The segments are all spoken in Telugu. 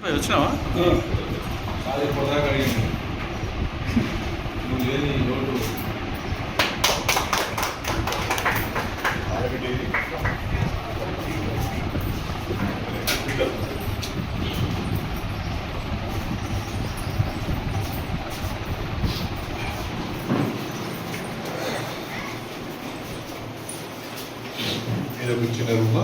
వచ్చినావా? ఇది ఒక చిన్న రూమా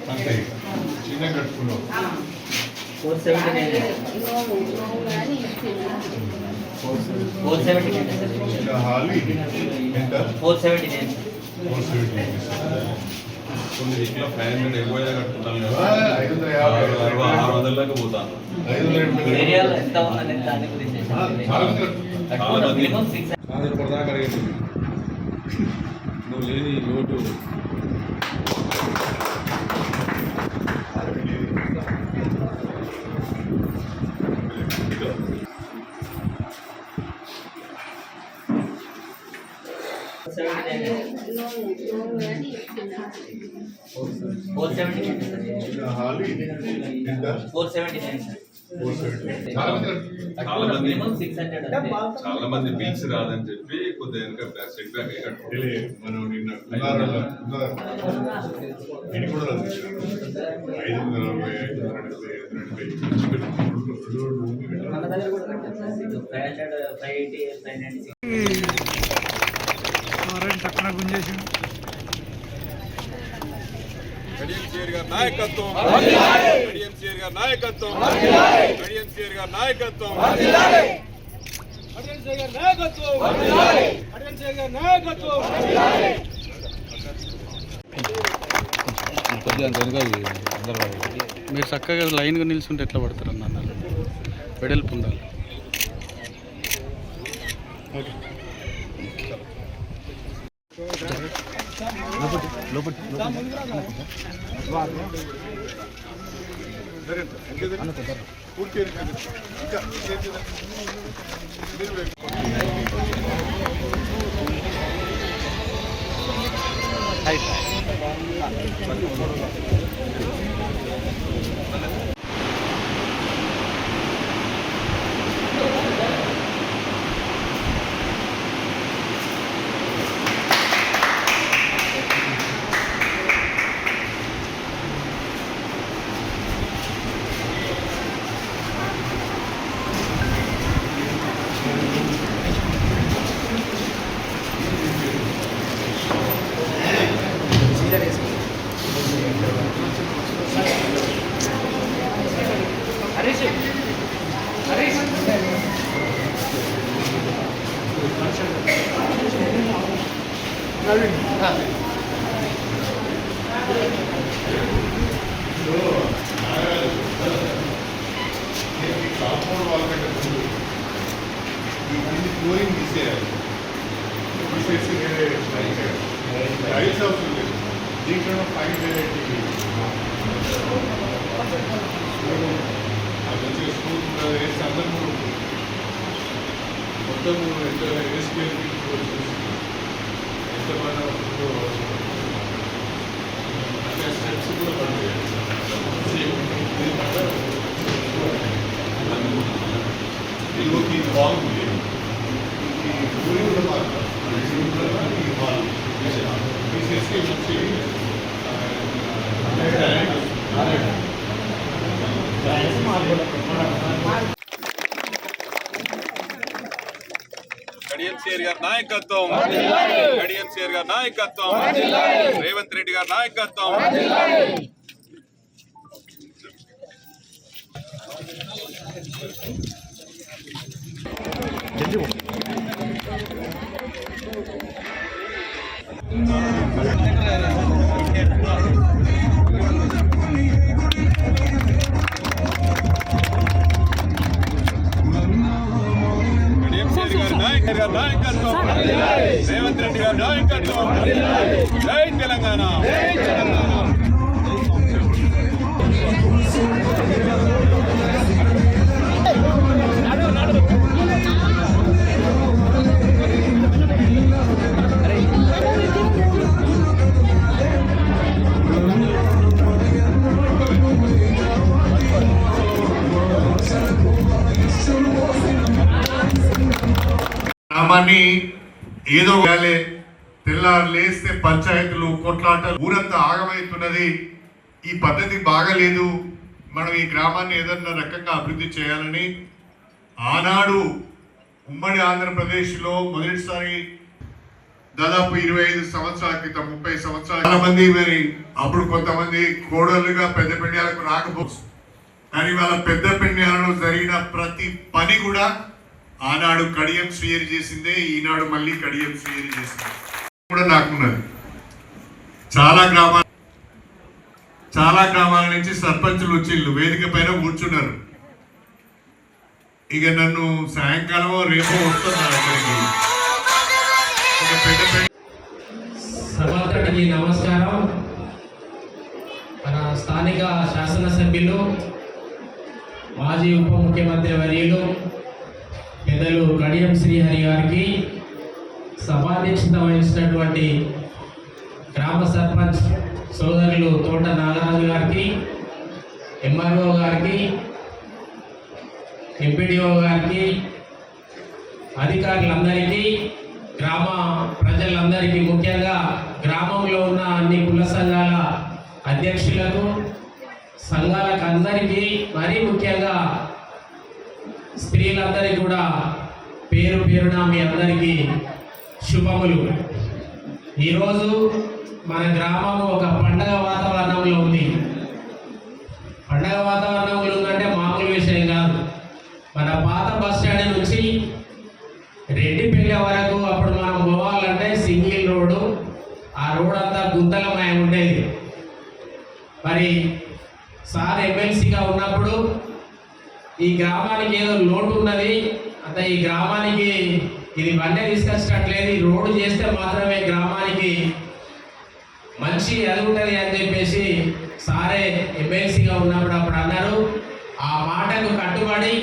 అంతే చిన్న కట్టుకున్నావు 479 హాల్ ఎంత 479 ఇంట్లో 500 ఎక్కువ కట్టుకుంటాను కదా 550 600 పోతాను 500 ఏరియాలో ఎంత ఉందని దాని గురించి నువ్వు లేని లోటు చాలా మంది బిల్స్ రాదని చెప్పి కొద్దిగా సెట్ బ్యాక్ మనం నిన్న ఇది కూడా 540 గుంజేసి నాయకత్వం నాయకత్వం నాయకత్వం మీరు చక్కగా లైన్గా నిల్చుంటే ఎట్లా పడతారు అన్న వెడల్పు ఉండాలి. నాయకత్వం కడియం గారి నాయకత్వం రేవంత్ రెడ్డి గారి నాయకత్వం Thank you. నాయకత్వం, రేవంత్ రెడ్డి గారి నాయకత్వం. జై తెలంగాణ. గ్రామాన్ని ఏదో వేలే తెల్లారు లేస్తే పంచాయతీలు కొట్లాటలు ఊరంతా ఆగమవుతున్నది. ఈ పద్ధతి బాగలేదు. మనం ఈ గ్రామాన్ని ఏదన్నా రకంగా అభివృద్ధి చేయాలని ఆనాడు ఉమ్మడి ఆంధ్రప్రదేశ్లో మొదటిసారి దాదాపు 25 సంవత్సరాల క్రితం 30 సంవత్సరాల చాలా మంది మరి అప్పుడు కొంతమంది కోడళ్ళుగా పెద్ద పెండ్యాలకు రాకపోవచ్చు. కానీ వాళ్ళ పెద్ద పెండ్యాలలో జరిగిన ప్రతి పని కూడా ఆనాడు కడియం శ్రీహరి చేసిందే, ఈనాడు మళ్ళీ కడియం శ్రీహరి చేసిందే కూడా నాకున్నది. చాలా గ్రామాల నుంచి సర్పంచులు వచ్చి వేదిక పైన కూర్చున్నారు. ఇక నన్ను సాయంకాలమో రేపో వస్తున్నారు అక్కడికి. సభాతడికి నమస్కారం. మన స్థానిక శాసనసభ్యులు మాజీ ఉప ముఖ్యమంత్రి వర్యులు పెద్దలు కడియం శ్రీహరి గారికి, సభాధ్యక్షత వహించినటువంటి గ్రామ సర్పంచ్ సోదరులు తోట నాగరాజు గారికి, ఎంఆర్ఓ గారికి, ఎంపీడీఓ గారికి, అధికారులందరికీ, గ్రామ ప్రజలందరికీ, ముఖ్యంగా గ్రామంలో ఉన్న అన్ని కుల సంఘాల అధ్యక్షులకు, సంఘాలకు అందరికీ, మరీ ముఖ్యంగా స్త్రీలందరికీ కూడా పేరు పేరున మీ అందరికీ శుభములు. ఈరోజు మన గ్రామం ఒక పండగ వాతావరణంలో ఉంది. పండగ వాతావరణంలో ఉందంటే మామూలు విషయం కాదు. మన పాత బస్ స్టాండ్ నుంచి రెడ్డిపల్లి వరకు అప్పుడు మనం పోవాలంటే సింగిల్ రోడ్డు, ఆ రోడ్ అంతా గుంతలమయం ఉండేది. మరి సార్ ఎమ్మెల్సీగా ఉన్నప్పుడు ఈ గ్రామానికి ఏదో లోటు ఉన్నది, అంత ఈ గ్రామానికి ఇది బండే తీసుకొచ్చినట్లేదు, ఈ రోడ్డు చేస్తే మాత్రమే గ్రామానికి మంచి అది ఉంటుంది అని చెప్పేసి సారే ఎమ్మెల్సీగా ఉన్నప్పుడు అప్పుడు అన్నారు. ఆ మాటకు కట్టుబడి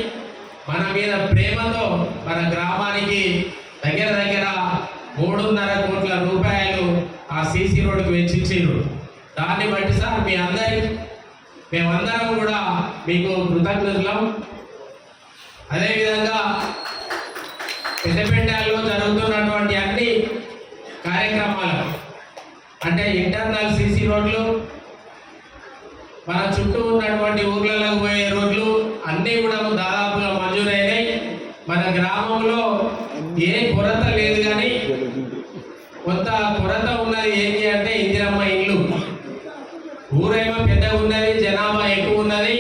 మన మీద ప్రేమతో మన గ్రామానికి దగ్గర 3.5 కోట్ల రూపాయలు ఆ సీసీ రోడ్డుకు వెచ్చించారు. దాన్ని బట్టి సార్ మేమందరం కూడా మీకు కృతజ్ఞతలం. అదేవిధంగా పెద్దపెంటాల్లో జరుగుతున్నటువంటి అన్ని కార్యక్రమాలు అంటే ఇంటర్నల్ సీసీ రోడ్లు, మన చుట్టూ ఉన్నటువంటి ఊర్లలోకి పోయే రోడ్లు అన్నీ కూడా దాదాపుగా మంజూరైనాయి. మన గ్రామంలో ఏ కొరత లేదు, కానీ కొంత కొరత ఉన్నది ఏంటి అంటే ఇందిరమ్మ ఇల్లు. ఊరేమో పెద్దగా ఉన్నది, జనాభా ఎక్కువ ఉన్నది,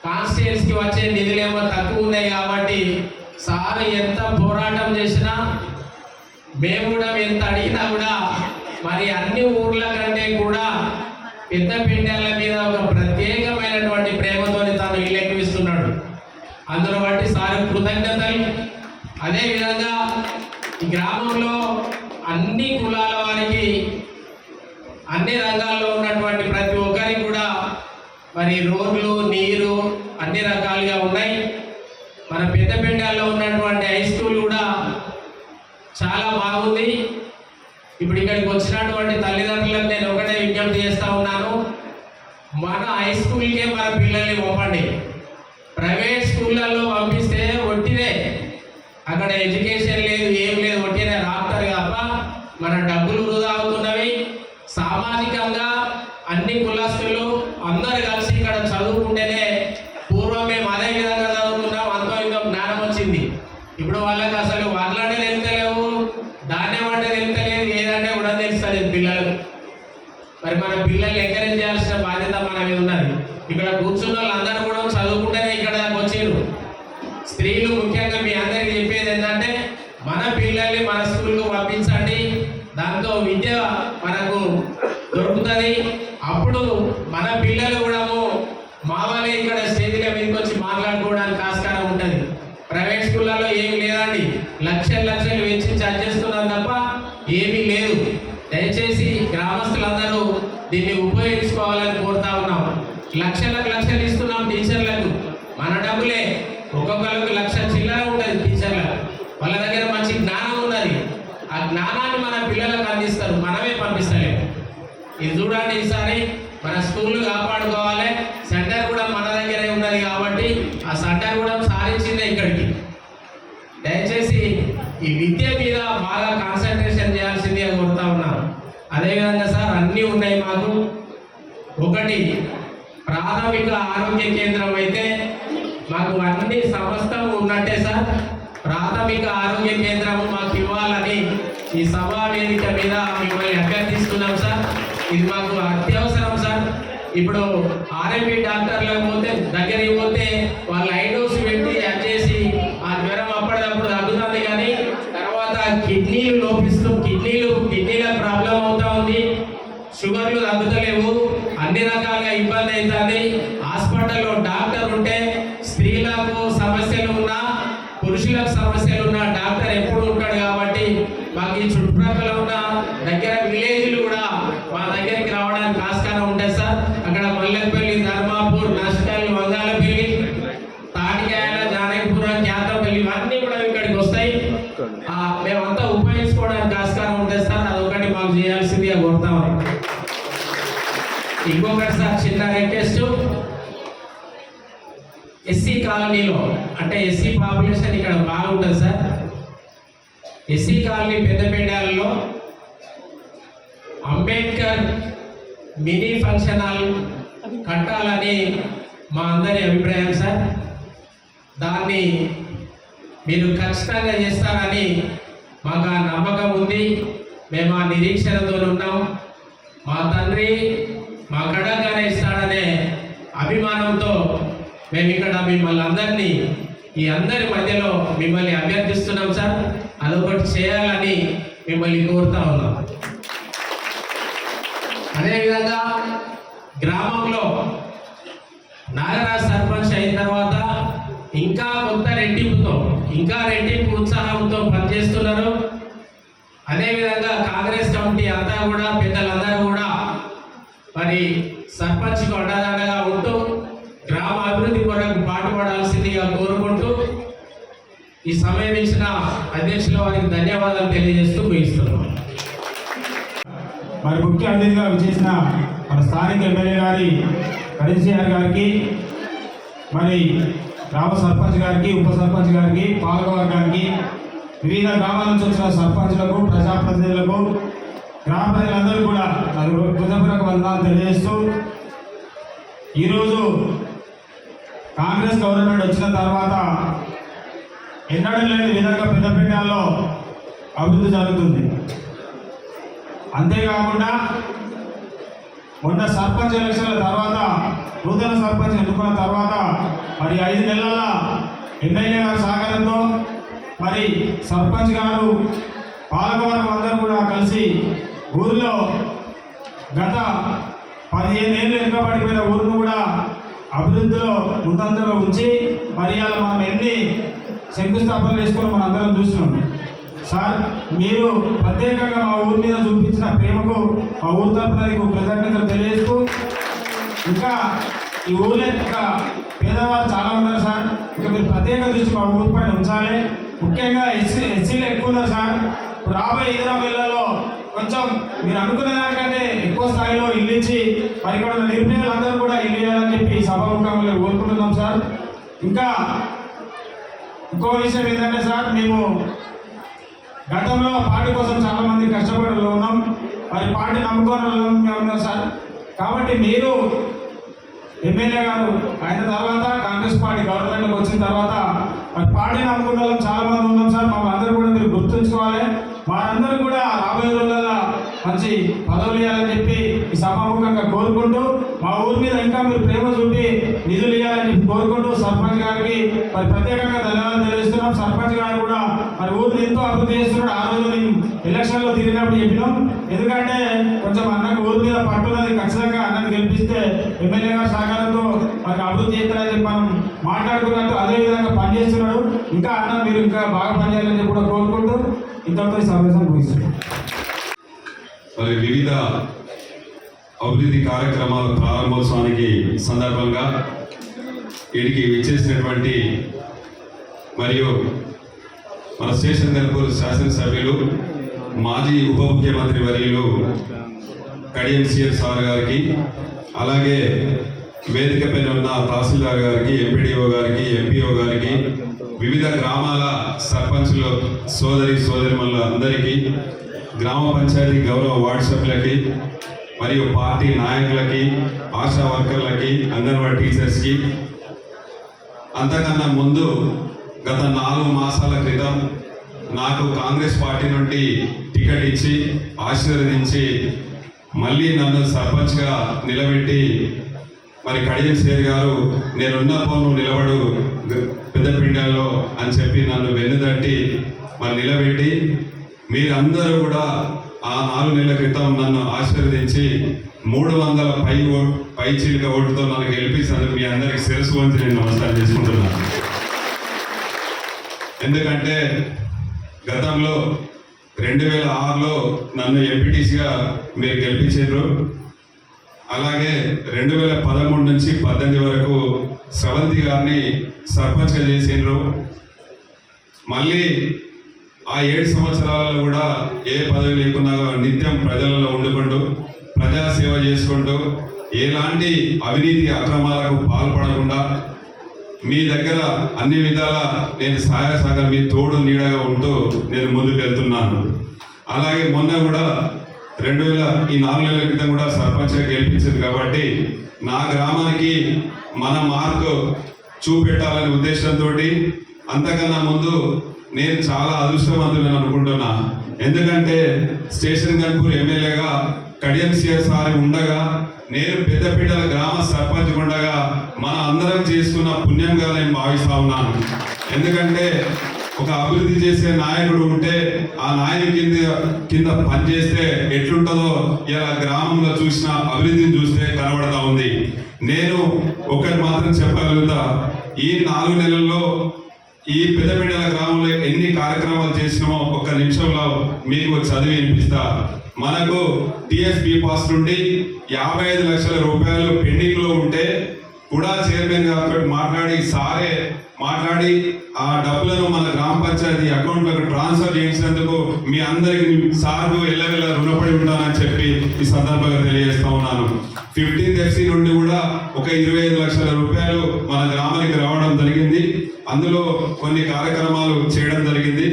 కాన్స్టిట్యుయెన్సీకి వచ్చే నిధులేమో తక్కువ ఉన్నాయి. కాబట్టి సార్ ఎంత పోరాటం చేసినా, మేము కూడా ఎంత అడిగినా కూడా మరి అన్ని ఊర్ల కంటే కూడా పెద్ద పెండాల మీద ఒక ప్రత్యేకమైనటువంటి ప్రేమతో తాను ఇల్లు ఎక్కువిస్తున్నాడు. అందులో బట్టి సార్ కృతజ్ఞతలు. అదేవిధంగా ఈ గ్రామంలో అన్ని కులాల వారికి, అన్ని రంగాల్లో ఉన్నటువంటి ప్రతి ఒక్కరికి కూడా మరి రోడ్లు, నీరు అన్ని రకాలుగా ఉన్నాయి. మన పెద్దపెండాల్లో ఉన్నటువంటి హై స్కూల్ కూడా చాలా బాగుంది. ఇప్పుడు ఇక్కడికి వచ్చినటువంటి తల్లిదండ్రులకు నేను ఒకటే విజ్ఞప్తి చేస్తూ ఉన్నాను, మన హై స్కూల్కే మన పిల్లల్ని పంపండి. ప్రైవేట్ స్కూళ్ళల్లో పంపిస్తే ఒట్టినే, అక్కడ ఎడ్యుకేషన్ లేదు, ఏం లేదు, ఒట్టినే రాస్తారు తప్ప మన డబ్బులు వృధా అవుతున్నవి. సామాజికంగా అన్ని కులస్తులు అందరు కలిసి ఇక్కడ చదువుకుంటేనే, పూర్వం మేము అదే విధంగా చదువుకున్నాం, అంతో ఇంకో జ్ఞానం వచ్చింది. ఇప్పుడు వాళ్ళకి అసలు వాళ్ళంటే తెలుస్తలేవు, ధాన్యం అంటే తెలుస్తలేదు, ఏదంటే కూడా తెలుస్తలేదు పిల్లలకు. మరి మన పిల్లల్ని ఎంకరేజ్ చేయాల్సిన బాధ్యత మన మీద ఉన్నది. ఇక్కడ కూర్చున్న వాళ్ళందరూ కూడా చదువుకుంటేనే ఇక్కడ వచ్చారు. స్త్రీలు ముఖ్యంగా మీ అందరికీ చెప్పేది ఏంటంటే, మన పిల్లల్ని మన స్కూల్కు పంపించండి, దాంతో విద్య మనకు దొరుకుతుంది. అప్పుడు మన పిల్లలు కూడా మామూలుగా ఇక్కడ స్టేజ్ల మీదకి వచ్చి మాట్లాడుకోవడానికి ఆస్కారం ఉంటుంది. ప్రైవేట్ స్కూళ్ళలో ఏమి లేదండి, లక్షలు లక్షలు వెచ్చించి చేస్తున్నారు తప్ప ఏమీ లేదు. దయచేసి గ్రామస్తులందరూ దీన్ని ఉపయోగించుకోవాలని కోరుతా ఉన్నాం. లక్షలు ఇస్తున్నాం టీచర్లకు, మన డబ్బులే. ఒక్కొక్కరికి 1,00,000 చిల్లర ఉంటుంది టీచర్లకు. వాళ్ళ దగ్గర మంచి జ్ఞానం ఉన్నది. ఆ జ్ఞానాన్ని మన పిల్లలకు అందిస్తారు, మనమే పంపిస్తలేము. ఇది చూడండి, ఈసారి మన స్కూళ్ళు కాపాడుకోవాలి. సెంటర్ కూడా మన దగ్గరే ఉన్నది కాబట్టి ఆ సెంటర్ కూడా సాధించిందే ఇక్కడికి. దయచేసి ఈ విద్య మీద బాగా కాన్సన్ట్రేషన్ చేయాల్సిందిగా కోరుతా ఉన్నాను. అదేవిధంగా సార్ అన్నీ ఉన్నాయి మాకు. ఒకటి ప్రాథమిక ఆరోగ్య కేంద్రం అయితే మాకు అన్ని సమస్తం ఉన్నట్టే సార్. ప్రాథమిక ఆరోగ్య కేంద్రం మాకు ఇవ్వాలని ఈ సభా వేదిక మీద మిమ్మల్ని అభ్యర్థిస్తున్నాం సార్. ఇది మాకు అత్యవసరం సార్. ఇప్పుడు ఆర్ఎంపీ డాక్టర్లకు పోతే దగ్గరికి పోతే వాళ్ళు ఐడోస్ పెట్టి చేసి ఆ జ్వరం అప్పటికప్పుడు తగ్గుతుంది, కానీ తర్వాత కిడ్నీలు లోపిస్తూ కిడ్నీల ప్రాబ్లం అవుతా ఉంది. షుగర్లు తగ్గుతలేవు, అన్ని రకాలుగా ఇబ్బంది అవుతుంది. హాస్పిటల్లో డాక్టర్ ఉంటే స్త్రీలకు సమస్యలు ఉన్నా పురుషులకు సమస్యలు ఉన్నా డాక్టర్ ఎప్పుడు ఉంటాడు. కాబట్టి మాకు ఈ చుట్టుప్రక్కల ఉన్న దగ్గర విలేజ్లు కూడా మా దగ్గరికి రావడానికి ఆస్కారం ఉంటుంది సార్. అక్కడ మల్లెపల్లి, ధర్మాపూర్, నష్టల్, వంగాలపల్లి, తాటికాయల, జానకిపురం, క్యాతపల్లి ఇవన్నీ కూడా ఇక్కడికి వస్తాయి. మేమంతా ఉపయోగించుకోవడానికి ఆస్కారం ఉంటుంది సార్. అదొకటి మాకు చేయాల్సిందిగా కోరుతామని. ఇంకొకటి సార్ చిన్న రిక్వెస్ట్, ఎస్సీ కాలనీలో అంటే ఎస్సీ పాపులేషన్ ఇక్కడ బాగుంటుంది సార్. ఎస్సీ కాలనీ పెద్దపేటలో అంబేద్కర్ మినీ ఫంక్షన్ హాల్ కట్టాలని మా అందరి అభిప్రాయం సార్. దాన్ని మీరు ఖచ్చితంగా చేస్తారని మాకు ఆ నమ్మకం ఉంది. మేము ఆ నిరీక్షణతో ఉన్నాం. మా తండ్రి మా కడగానే ఇస్తాడనే అభిమానంతో మేము ఇక్కడ మిమ్మల్ని అందరినీ ఈ అందరి మధ్యలో మిమ్మల్ని అభ్యర్థిస్తున్నాం సార్. అదొకటి చేయాలని మిమ్మల్ని కోరుతా ఉన్నాం. అదేవిధంగా గ్రామంలో నాగరాజ్ సర్పంచ్ అయిన తర్వాత ఇంకా కొత్త రెట్టింపు ఉత్సాహంతో పనిచేస్తున్నారు. అదేవిధంగా కాంగ్రెస్ కమిటీ అంతా కూడా పెద్దలందరూ కూడా మరి సర్పంచ్కు అండదండగా ఉంటూ గ్రామ అభివృద్ధి కొరకు పాటుపడాల్సిందిగా కోరుకుంటూ ఈ సమయం ఇచ్చిన అధ్యక్షుల వారికి ధన్యవాదాలు తెలియజేస్తూ ముగిస్తున్నాం. మరి ముఖ్య అతిథిగా విచ్చేసిన మన స్థానిక ఎమ్మెల్యే గారి కరీంసిఆర్ గారికి, మరి గ్రామ సర్పంచ్ గారికి, ఉప సర్పంచ్ గారికి, పాలకవర్గానికి, వివిధ గ్రామాల నుంచి వచ్చిన సర్పంచులకు, ప్రజాప్రతినిధులకు, గ్రామ ప్రజలందరూ కూడా హృదయపూర్వక వందనాలు తెలియజేస్తూ, ఈరోజు కాంగ్రెస్ గవర్నమెంట్ వచ్చిన తర్వాత ఎన్నడూ లేని విధంగా పెద్దపేటలో అభివృద్ధి జరుగుతుంది. అంతేకాకుండా మొన్న సర్పంచ్ ఎలక్షన్ల తర్వాత, నూతన సర్పంచ్ ఎన్నుకున్న తర్వాత మరి 5 నెలల ఎమ్మెల్యే గారి సహకారంతో మరి సర్పంచ్ గారు, పాలకవర్గం అందరూ కూడా కలిసి ఊరిలో గత 15 ఏళ్ళు వెనుకబడిపోయిన ఊరును కూడా అభివృద్ధిలో ముందంజలో ఉంచి మరి అలా మనం ఎన్ని శంకుస్థాపనలు వేసుకొని మనం అందరం చూస్తున్నాం. సార్, మీరు ప్రత్యేకంగా మా ఊరి మీద చూపించిన ప్రేమకు మా ఊరి తరఫున కృతజ్ఞతలు తెలియజేస్తూ, ఇంకా ఈ ఊళ్ళో ఇంకా పేదవాళ్ళు చాలా ఉన్నారు సార్. ఇంకా మీరు ప్రత్యేక దృష్టి మా ఊరి పైన ఉంచాలి. ముఖ్యంగా ఎస్సీలు ఎక్కువ ఉన్నారు సార్. రాబోయే 20 ఏళ్లలో కొంచెం మీరు అనుకున్న దానికంటే ఎక్కువ స్థాయిలో ఇల్లు ఇచ్చి మరి ఇక్కడ ఉన్న నిరుపేదలందరూ కూడా ఇల్లు ఇవ్వాలని చెప్పి సభాముఖంగా కోరుకుంటున్నాం సార్. ఇంకా ఇంకో విషయం ఏంటంటే సార్, మేము గతంలో పార్టీ కోసం చాలా మంది కష్టపడి ఉన్నాం, మరి పార్టీ నమ్ముకోవడంలో ఉన్నాం సార్. కాబట్టి మీరు ఎమ్మెల్యే గారు అయిన తర్వాత కాంగ్రెస్ పార్టీ గవర్నమెంట్కి వచ్చిన తర్వాత మరి పార్టీ నమ్ముకున్న వాళ్ళం చాలా మంది ఉన్నాం సార్. మమ్మల్ని అందరూ కూడా మీరు గుర్తుంచుకోవాలి. వారందరూ కూడా రాబోయే రోజుల్లో మంచి పదవులు ఇవ్వాలని చెప్పి ఈ సభాముఖంగా కోరుకుంటూ, మా ఊరి మీద ఇంకా మీరు ప్రేమ చూపి నిధులు ఇవ్వాలని చెప్పి కోరుకుంటూ సర్పంచ్ గారికి మరి ప్రత్యేకంగా ధన్యవాదాలు తెలియజేస్తున్నాం. సర్పంచ్ గారు కూడా మరి ఊరిని ఎంతో అభివృద్ధి చేస్తున్నాడు. ఆ రోజు మేము ఎలక్షన్లో తిరిగినప్పుడు చెప్పినాం. ఎందుకంటే కొంచెం అన్నకు ఊరి మీద పట్టున్నది, ఖచ్చితంగా అన్నని గెలిపిస్తే ఎమ్మెల్యే గారి సహకారంతో మరి అభివృద్ధి చేస్తారని చెప్పి మనం మాట్లాడుకున్నట్టు అదేవిధంగా పనిచేస్తున్నాడు. ఇంకా అన్న మీరు ఇంకా బాగా పనిచేయాలని చెప్పి కూడా కోరుకుంటూ ఇంతటితో ఈ సమావేశం ముగిస్తున్నాం. మరి వివిధ అభివృద్ధి కార్యక్రమాల ప్రారంభోత్సవానికి సందర్భంగా వీటికి విచ్చేసినటువంటి మరియు మన స్టేషన్ గన్పూర్ శాసనసభ్యులు మాజీ ఉప ముఖ్యమంత్రి వర్యులు కడియం సిఆర్ సార్ గారికి, అలాగే వేదిక పైన ఉన్న తహసీల్దార్ గారికి, ఎంపీడీఓ గారికి, ఎంపీఓ గారికి, వివిధ గ్రామాల సర్పంచులు సోదరిమణుల అందరికీ, గ్రామ పంచాయతీ గౌరవ వార్డు సభ్యులకి మరియు పార్టీ నాయకులకి, ఆశా వర్కర్లకి, అంగన్వాడీ టీచర్స్కి, అంతకన్నా ముందు గత 4 మాసాల క్రితం నాకు కాంగ్రెస్ పార్టీ నుండి టికెట్ ఇచ్చి ఆశీర్వదించి మళ్ళీ నన్ను సర్పంచ్గా నిలబెట్టి మరి కడియం సేర్ గారు నేనున్న పోను నిలబడు పెద్దపిండాలో అని చెప్పి నన్ను వెన్నుదట్టి మరి నిలబెట్టి మీరందరూ కూడా ఆ 4 నెలల క్రితం నన్ను ఆశీర్వదించి 300 పై చీలిక ఓటుతో నన్ను గెలిపించినందుకు మీ అందరికి శిరస్సు వంచి నేను నమస్కారం చేసుకుంటున్నాను. ఎందుకంటే గతంలో 2006లో నన్ను ఎంపీటీసీగా మీరు గెలిపించారు. అలాగే 2013 నుంచి 18 వరకు స్రవంతి గారిని సర్పంచ్గా చేసిండ్రు. మళ్ళీ ఆ 7 సంవత్సరాలలో కూడా ఏ పదవి లేకున్నా నిత్యం ప్రజలలో వండుకుంటూ ప్రజాసేవ చేసుకుంటూ ఎలాంటి అవినీతి అక్రమాలకు పాల్పడకుండా మీ దగ్గర అన్ని విధాల నేను సహాయ సహకారం మీ తోడు నీడగా ఉంటూ నేను ముందుకు వెళ్తున్నాను. అలాగే మొన్న కూడా 2000 ఈ 4 నెలల క్రితం కూడా సర్పంచ్గా గెలిపించింది కాబట్టి నా గ్రామానికి మన మార్కు చూపెట్టాలనే ఉద్దేశంతో అంతకన్నా ముందు నేను చాలా అదృష్టవంతులను అనుకుంటున్నా. ఎందుకంటే స్టేషన్ గన్పూర్ ఎమ్మెల్యేగా కడియం సిఆర్ సార్ ఉండగా, నేను పెద్దపీటల గ్రామ సర్పంచ్ ఉండగా మన అందరం చేసుకున్న పుణ్యంగా నేను భావిస్తా ఉన్నాను. ఎందుకంటే ఒక అభివృద్ధి చేసే నాయకుడు ఉంటే ఆ నాయకుడి కింద పనిచేస్తే ఎట్లుంటుందో ఇలా గ్రామంలో చూసిన అభివృద్ధిని చూస్తే కనబడతా ఉంది. నేను ఒకటి మాత్రం చెప్పగలుగుతా, ఈ 4 నెలల్లో ఈ పెద్దపీటల గ్రామంలో ఎన్ని కార్యక్రమాలు చేసినామో ఒక్క నిమిషంలో మీకు చదివి వినిపిస్తా. మనకు టిఎస్పి పాస్ నుండి 55 లక్షల రూపాయలు పెండింగ్ లో ఉంటే కూడా చైర్మన్ గారితో మాట్లాడి ఆ డబ్బులను మన గ్రామ పంచాయతీ అకౌంట్లకు ట్రాన్స్ఫర్ చేసినందుకు మీ అందరికి సార్కు ఎల్లవెల్ల రుణపడి ఉంటానని చెప్పి ఈ సందర్భంగా తెలియజేస్తా ఉన్నాను. 15th FC నుండి కూడా ఒక 25 లక్షల రూపాయలు మన గ్రామానికి రావడం జరిగింది. అందులో కొన్ని కార్యక్రమాలు చేయడం జరిగింది.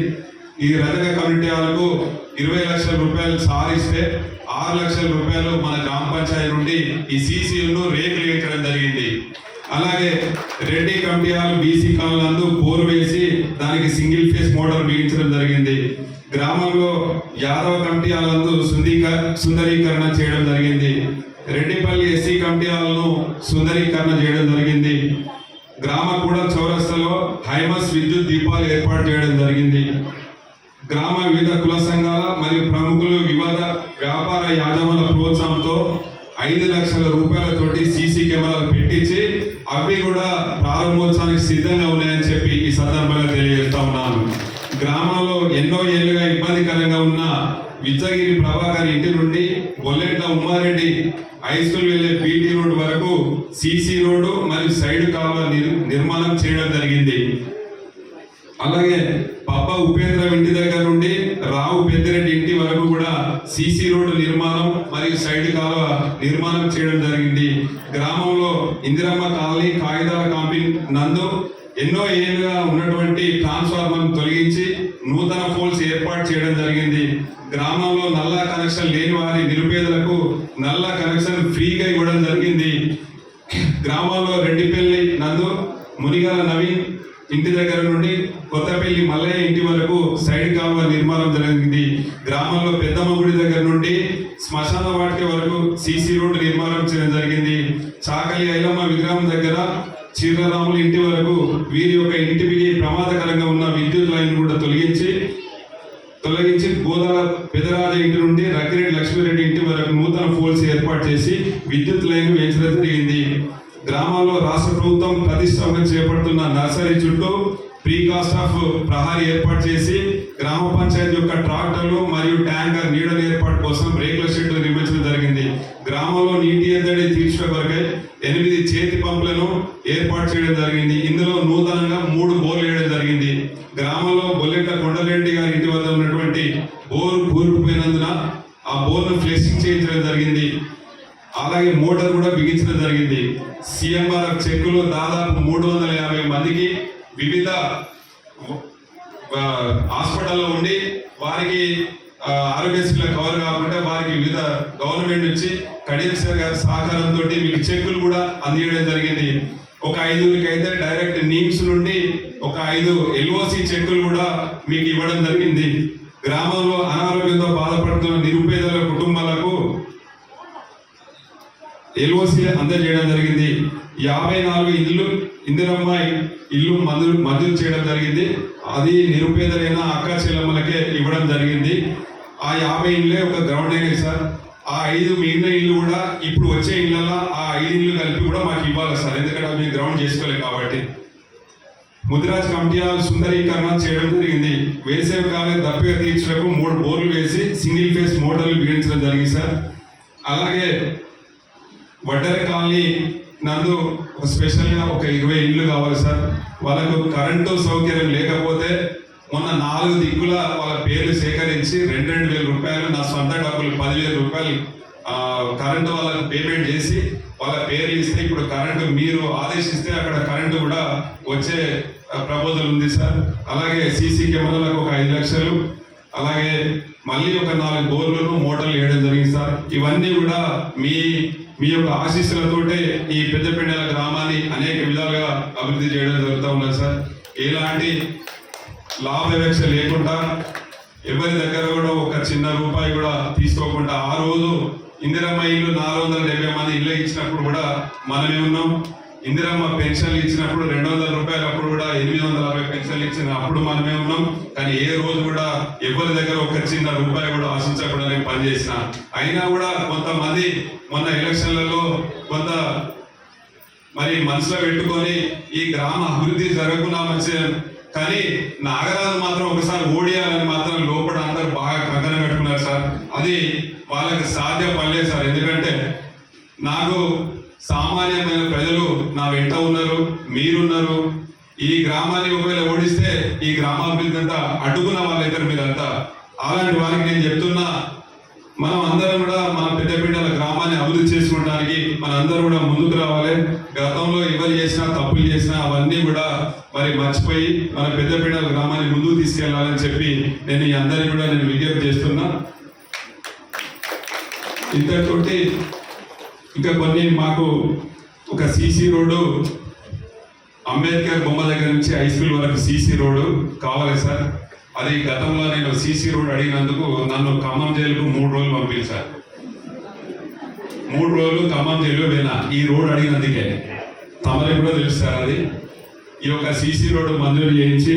ఈ రజక కమ్యూనిటీ వాళ్ళకు 20 లక్షల రూపాయలు సారిస్తే 6 లక్షల రూపాయలు మన గ్రామ పంచాయతీ నుండి ఈ సీసీలను రేకులు వేయడం జరిగింది. అలాగే రెడ్డి కమిటీ వాళ్ళు బీసీ కాలనందు బోరు వేసి దానికి సింగిల్ ఫేస్ మోటార్ బిగించడం జరిగింది. గ్రామంలో యాదవ కమిటీ వాళ్ళందు సుందరీకరణ చేయడం జరిగింది. రెడ్డిపల్లి ఎస్సీ కమిటీ వాళ్ళను సుందరీకరణ చేయడం జరిగింది. గ్రామ కూడా చౌరస్తాలో హైమస్ విద్యుత్ దీపాలు ఏర్పాటు చేయడం జరిగింది. గ్రామ వివిధ కుల సంఘాల మరియు ప్రముఖులు వివిధ వ్యాపార యాజమాన్య ప్రోత్సాహంతో 5 లక్షల రూపాయలతోటి సీసీ కెమెరాలు పెట్టించి అవి కూడా ప్రారంభోత్సవానికి సిద్ధంగా ఉన్నాయని చెప్పి ఈ సందర్భంగా తెలియజేస్తా ఉన్నాను. గ్రామంలో ఎన్నో ఏళ్లుగా ఇబ్బందికరంగా ఉన్న విద్యగిరి ప్రభాకర్ ఇంటి నుండి బొల్లెట్ల ఉమ్మారెడ్డి హై స్కూల్ వెళ్లే బీటీ రోడ్ వరకు సీసీ రోడ్డు మరియు సైడ్ కాలువ నిర్మాణం చేయడం జరిగింది. అలాగే పప్ప ఉపేంద్ర ఇంటి దగ్గర నుండి రావు పెద్దిరెడ్డి ఇంటి వరకు కూడా సీసీ రోడ్డు నిర్మాణం మరియు సైడ్ కాలువ నిర్మాణం చేయడం జరిగింది. గ్రామంలో ఇందిరమ్మ కాలనీ కాగితాల కంపెనీ నందు ఎన్నో ఏళ్ళుగా ఉన్నటువంటి ట్రాన్స్ఫార్మర్ తొలగించి నూతన పోల్స్ ఏర్పాటు చేయడం జరిగింది. గ్రామంలో నల్లా కనెక్షన్ లేని వారి నిరుపేదలకు నల్లా కనెక్షన్ ఫ్రీగా ఇవ్వడం జరిగింది. గ్రామంలో రెడ్డిపల్లి నందు మునిగల నవీన్ ఇంటి దగ్గర నుండి కొత్తపల్లి మల్లయ్య ఇంటి వరకు సైడ్ కాలువ నిర్మాణం జరిగింది. గ్రామంలో పెద్దమ్మ గుడి దగ్గర నుండి శ్మశాన వాటిక వరకు సీసీ రోడ్డు నిర్మాణం చేయడం జరిగింది. చాకలి ఐలమ్మ విగ్రహం దగ్గర చీరరాముల ఇంటి వరకు వీరి యొక్క ఇంటికి ప్రమాదకరంగా ఉన్న విద్యుత్ లైన్ కూడా తొలగించి గోదావరి పెదరాజ ఇంటి నుండి రగ్గిరెడ్డి లక్ష్మీరెడ్డి ఇంటి వరకు నూతన పోల్స్ ఏర్పాటు చేసి విద్యుత్ లైన్ వేయించడం జరిగింది. గ్రామాల్లో రాష్ట్ర ప్రభుత్వం ప్రతిష్టాపన చేపడుతున్న నర్సరీ చుట్టూ ప్రీ కాస్ట్ ఆఫ్ ప్రహారీ ఏర్పాటు చేసి గ్రామ పంచాయతీ యొక్క ట్రాక్టర్లు మరియు ట్యాంకర్ నీడల ఏర్పాటు కోసం రేకుల షెడ్ నిర్మించడం జరిగింది. గ్రామంలో నీటి ఎద్దడి తీర్చే కొరకై 8 చేతి పంపులను ఏర్పాటు చేయడం జరిగింది. ఇందులో నూతనంగా 3 బోర్లు వేయడం జరిగింది. గ్రామంలో బొల్లెట్ల కొండలరెడ్డి గారి ఇంటి వద్ద ఉన్నటువంటి బోరు కూరుకుపోయినందున ఆ బోర్ను ఫ్లెషింగ్ చేయించడం జరిగింది. అలాగే మోటార్ కూడా బిగించడం జరిగింది. CMRF చెక్కులు దాదాపు 350 మందికి వివిధ హాస్పిటల్లో ఉండి వారికి ఆరోగ్యశ్రీలో కవర్ కాకుండా వారికి వివిధ గవర్నమెంట్ నుంచి కడియం సార్ గారి సహకారంతో మీకు చెక్కులు కూడా అందించడం జరిగింది. ఒక 5 అయితే డైరెక్ట్ నీమ్స్ నుండి ఒక 5 LOC చెక్కులు కూడా మీకు ఇవ్వడం జరిగింది. గ్రామంలో అనారోగ్యంతో బాధపడుతున్న నిరుపేదల కుటుంబాలకు LOC అందజేయడం జరిగింది. 54 ఇల్లు ఇందిరమ్మ ఇల్లు మంజూరు చేయడం జరిగింది. అది నిరుపేదలైన అక్క చెల్లెమ్మలకే ఇవ్వడం జరిగింది. ఆ 50 ఇళ్ళే ఒక గ్రౌండ్ అయినాయి సార్. ఆ 5 మిగిలిన ఇల్లు కూడా ఇప్పుడు వచ్చే ఇళ్ళల్లో ఆ 5 ఇల్లు కలిపి కూడా మాకు ఇవ్వాలి సార్, ఎందుకంటే మేము గ్రౌండ్ చేసుకోలేదు కాబట్టి. ముదిరాజ్ కమిటీ సుందరీకరణ చేయడం జరిగింది. వేసవి కాలం దప్పిక తీర్చడానికి 3 బోర్లు వేసి సింగిల్ ఫేస్ మోటార్లు బిగించడం జరిగింది సార్. అలాగే వడ్డెర కాలనీ నందు స్పెషల్గా ఒక 20 ఇళ్ళు కావాలి సార్. వాళ్ళకు కరెంటు సౌకర్యం లేకపోతే మొన్న 4 దిక్కుల వాళ్ళ పేర్లు సేకరించి 2,000 రూపాయలు నా సొంత డబ్బులు 10,000 రూపాయలు కరెంటు వాళ్ళకు పేమెంట్ చేసి వాళ్ళ పేర్లు ఇస్తే ఇప్పుడు కరెంటు మీరు ఆదేశిస్తే అక్కడ కరెంటు కూడా వచ్చే ప్రపోజల్ ఉంది సార్. అలాగే CC కెమెరాలకు ఒక 5 లక్షలు, అలాగే మళ్ళీ ఒక 4 బోర్లను మోటార్లు వేయడం జరిగింది సార్. ఇవన్నీ కూడా మీ యొక్క ఆశీస్సులతోటే ఈ పెద్దపేట గ్రామాన్ని అనేక విధాలుగా అభివృద్ధి చేయడం జరుగుతూ ఉన్నది సార్. ఎలాంటి లాభాపేక్ష లేకుండా ఎవరి దగ్గర కూడా ఒక చిన్న రూపాయి కూడా తీసుకోకుండా ఆ రోజు ఇందిరమ్మ ఇల్లు 470 మంది ఇల్లు ఇచ్చినప్పుడు కూడా మనమే ఉన్నాం. ఇందిరమ్మ పెన్షన్లు ఇచ్చినప్పుడు 200 రూపాయలు అప్పుడు కూడా 860 పెన్షన్లు ఇచ్చిన అప్పుడు మనమే ఉన్నాం. కానీ ఏ రోజు కూడా ఎవరి దగ్గర ఒక చిన్న రూపాయి కూడా ఆశించకుండా నేను పనిచేసిన. అయినా కూడా కొంతమంది మొన్న ఎలక్షన్లలో కొంత మరి మనసులో పెట్టుకొని ఈ గ్రామ అభివృద్ధి జరగకుండా మంచి, కానీ నాగరాజు మాత్రం ఒకసారి ఓడియాలని మాత్రం లోపల అందరూ బాగా కంకణ పెట్టుకున్నారు సార్. అది వాళ్ళకి సాధ్యపడలేదు సార్. ఎందుకంటే నాకు సామాన్యమైన ప్రజలు నా వెంట ఉన్నారు, మీరున్నారు. ఈ గ్రామాన్ని ఒకవేళ ఓడిస్తే ఈ గ్రామాభివృద్ధి అంతా అడ్డుకున్న వాళ్ళైతారు మీరంతా. అలాంటి వారికి నేను చెప్తున్నా, మనం అందరం కూడా మన పెద్దపేటల గ్రామాన్ని అభివృద్ధి చేసుకోవడానికి మనందరూ కూడా ముందుకు రావాలి. గతంలో ఎవరు చేసినా తప్పులు చేసినా అవన్నీ కూడా మరి మర్చిపోయి మన పెద్దపేటల గ్రామాన్ని ముందుకు తీసుకెళ్లాలని చెప్పి నేను ఈ అందరికీ కూడా నేను విజ్ఞప్తి చేస్తున్నా. ఇంతతోటి ఇంకా కొన్ని మాకు ఒక CC రోడ్డు అంబేద్కర్ బొమ్మ దగ్గర నుంచి హై స్కూల్ వరకు CC రోడ్డు కావాలి సార్. అది గతంలో నేను CC రోడ్ అడిగినందుకు నన్ను ఖమ్మం జైలుకు 3 రోజులు పంపించారు. 3 రోజులు ఖమ్మం జైలు పోయినా ఈ రోడ్ అడిగినందుకే. తమరికి కూడా తెలుసు సార్. అది ఈ యొక్క CC రోడ్డు మంజూరు చేయించి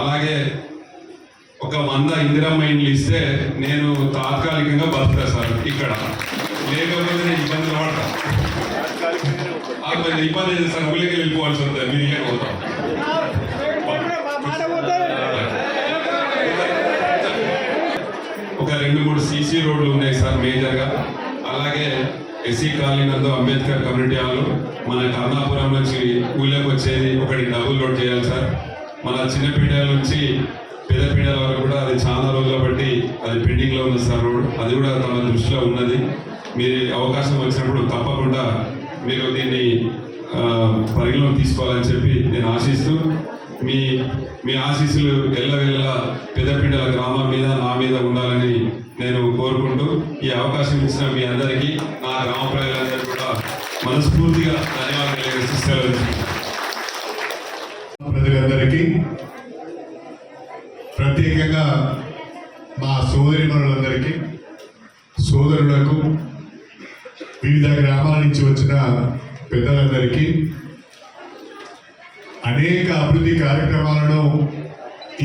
అలాగే ఒక 100 ఇందిరమ్మ ఇండ్లు ఇస్తే నేను తాత్కాలికంగా బతుకుతా సార్. ఇక్కడ లేకపోతే నేను ఇబ్బందులు పడతా. ఇబ్బంది సార్, ఊళ్ళకి వెళ్ళిపోవాల్సి వస్తుంది. మీరు ఇళ్ళకి పోతాం. ఒక 2-3 CC రోడ్లు ఉన్నాయి సార్ మేజర్గా. అలాగే SC కాలనీ నందు అంబేద్కర్ కమ్యూనిటీ హాల్ మన కర్ణాపురం నుంచి ఊళ్ళకి వచ్చేది ఒకటి డబుల్ రోడ్ చేయాలి సార్. మన చిన్నపేట నుంచి పెద్దపేట వరకు కూడా అది చాలా రోజుల బట్టి అది పెండింగ్లో ఉంది సార్ రోడ్. అది కూడా తమ దృష్టిలో ఉన్నది. మీరు అవకాశం వచ్చినప్పుడు తప్పకుండా మీరు దీన్ని పరిగణలోకి తీసుకోవాలని చెప్పి నేను ఆశిస్తూ మీ ఆశీస్సులు ఎల్లవెల్ల పెద్దపేటల గ్రామం మీద నా మీద ఉండాలని నేను కోరుకుంటూ ఈ అవకాశం ఇచ్చిన మీ అందరికీ నా గ్రామ ప్రజలందరికీ కూడా మనస్ఫూర్తిగా ధన్యవాదాలు తెలియజేస్తున్నాను. ప్రజలందరికీ ప్రత్యేకంగా మా సోదరిమణులందరికీ, సోదరులకు, వివిధ గ్రామాల నుంచి వచ్చిన పెద్దలందరికీ అనేక అభివృద్ధి కార్యక్రమాలను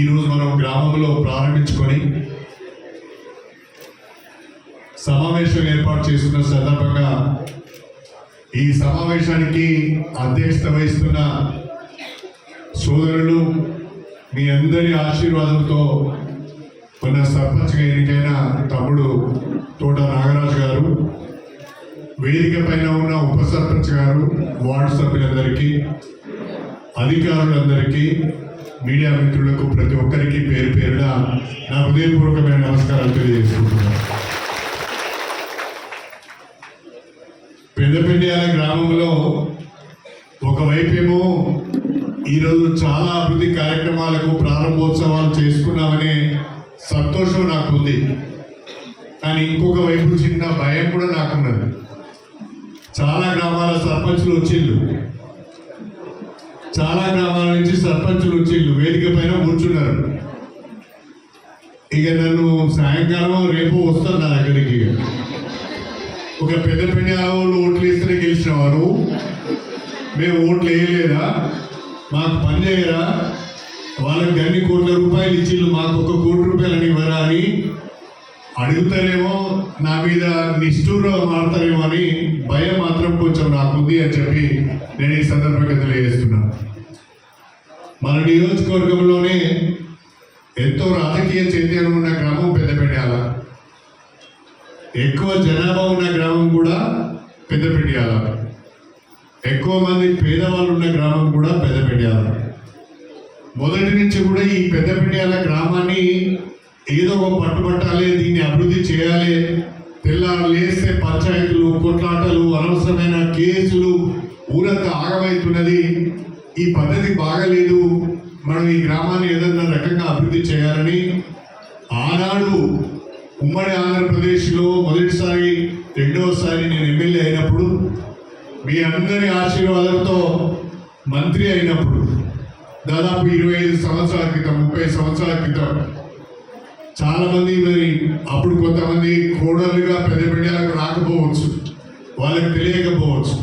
ఈరోజు మనం గ్రామంలో ప్రారంభించుకొని సమావేశం ఏర్పాటు చేసుకున్న సందర్భంగా ఈ సమావేశానికి అధ్యక్షత వహిస్తున్న సోదరులు మీ అందరి ఆశీర్వాదంతో మన సర్పంచ్గా ఎన్నికైన తమ్ముడు తోట నాగరాజు గారు, వేదిక పైన ఉన్న ఉప సర్పంచ్ గారు, వార్డు సభ్యులందరికీ, అధికారులందరికీ, మీడియా మిత్రులకు ప్రతి ఒక్కరికి పేరు పేరున నా హృదయపూర్వకమైన నమస్కారాలు తెలియజేసుకుంటున్నాను. పెద్దపెండియాల గ్రామంలో ఒకవైపేమో ఈరోజు చాలా అభివృద్ధి కార్యక్రమాలకు ప్రారంభోత్సవాలు చేసుకున్నామనే సంతోషం నాకుంది. కానీ ఇంకొక వైపు చిన్న భయం కూడా నాకున్నది. చాలా గ్రామాల సర్పంచులు వచ్చిళ్ళు, చాలా గ్రామాల నుంచి సర్పంచులు వచ్చిళ్ళు, వేదిక పైన కూర్చున్నారు. ఇక నన్ను సాయంకాలం రేపు వస్తాను నా దగ్గరికి. ఒక పెద్దపెండి వాళ్ళు ఓట్లు వేస్తేనే గెలిచినావా నువ్వు? మేము ఓట్లు వేయలేదా? మాకు పని చేయరా? వాళ్ళకి అన్ని కోట్ల రూపాయలు ఇచ్చిళ్ళు, మాకు 1 కోటి రూపాయలని ఇవ్వరా అని అడుగుతారేమో, నా మీద నిష్ఠూరం మాడతారేమో అని భయం మాత్రం కొంచెం నాకుంది అని చెప్పి నేను ఈ సందర్భంగా తెలియజేస్తున్నాను. మన నియోజకవర్గంలోనే ఎంతో రాజకీయ చైతన్యం ఉన్న గ్రామం పెద్దపెండియాల. ఎక్కువ జనాభా ఉన్న గ్రామం కూడా పెద్దపెండియాల. ఎక్కువ మంది పేదవాళ్ళు ఉన్న గ్రామం కూడా పెద్దపెండియాల. మొదటి నుంచి కూడా ఈ పెద్దపెండియాల గ్రామాన్ని ఏదో ఒక పట్టుబట్టాలి, దీన్ని అభివృద్ధి చేయాలి, తెల్లారు లేస్తే పంచాయతీలు, కొట్లాటలు, అనవసరమైన కేసులు, ఊరంతా ఆగమవుతున్నది, ఈ పద్ధతి బాగలేదు, మనం ఈ గ్రామాన్ని ఏదన్నా రకంగా అభివృద్ధి చేయాలని ఆనాడు ఉమ్మడి ఆంధ్రప్రదేశ్లో మొదటిసారి, రెండవసారి నేను ఎమ్మెల్యే అయినప్పుడు, మీ అందరి ఆశీర్వాదంతో మంత్రి అయినప్పుడు, దాదాపు 25 సంవత్సరాల క్రితం, 30 సంవత్సరాల క్రితం, చాలామంది మరి అప్పుడు కొంతమంది కోడలుగా పెద్దపెండియాలకు రాకపోవచ్చు, వాళ్ళకి తెలియకపోవచ్చు.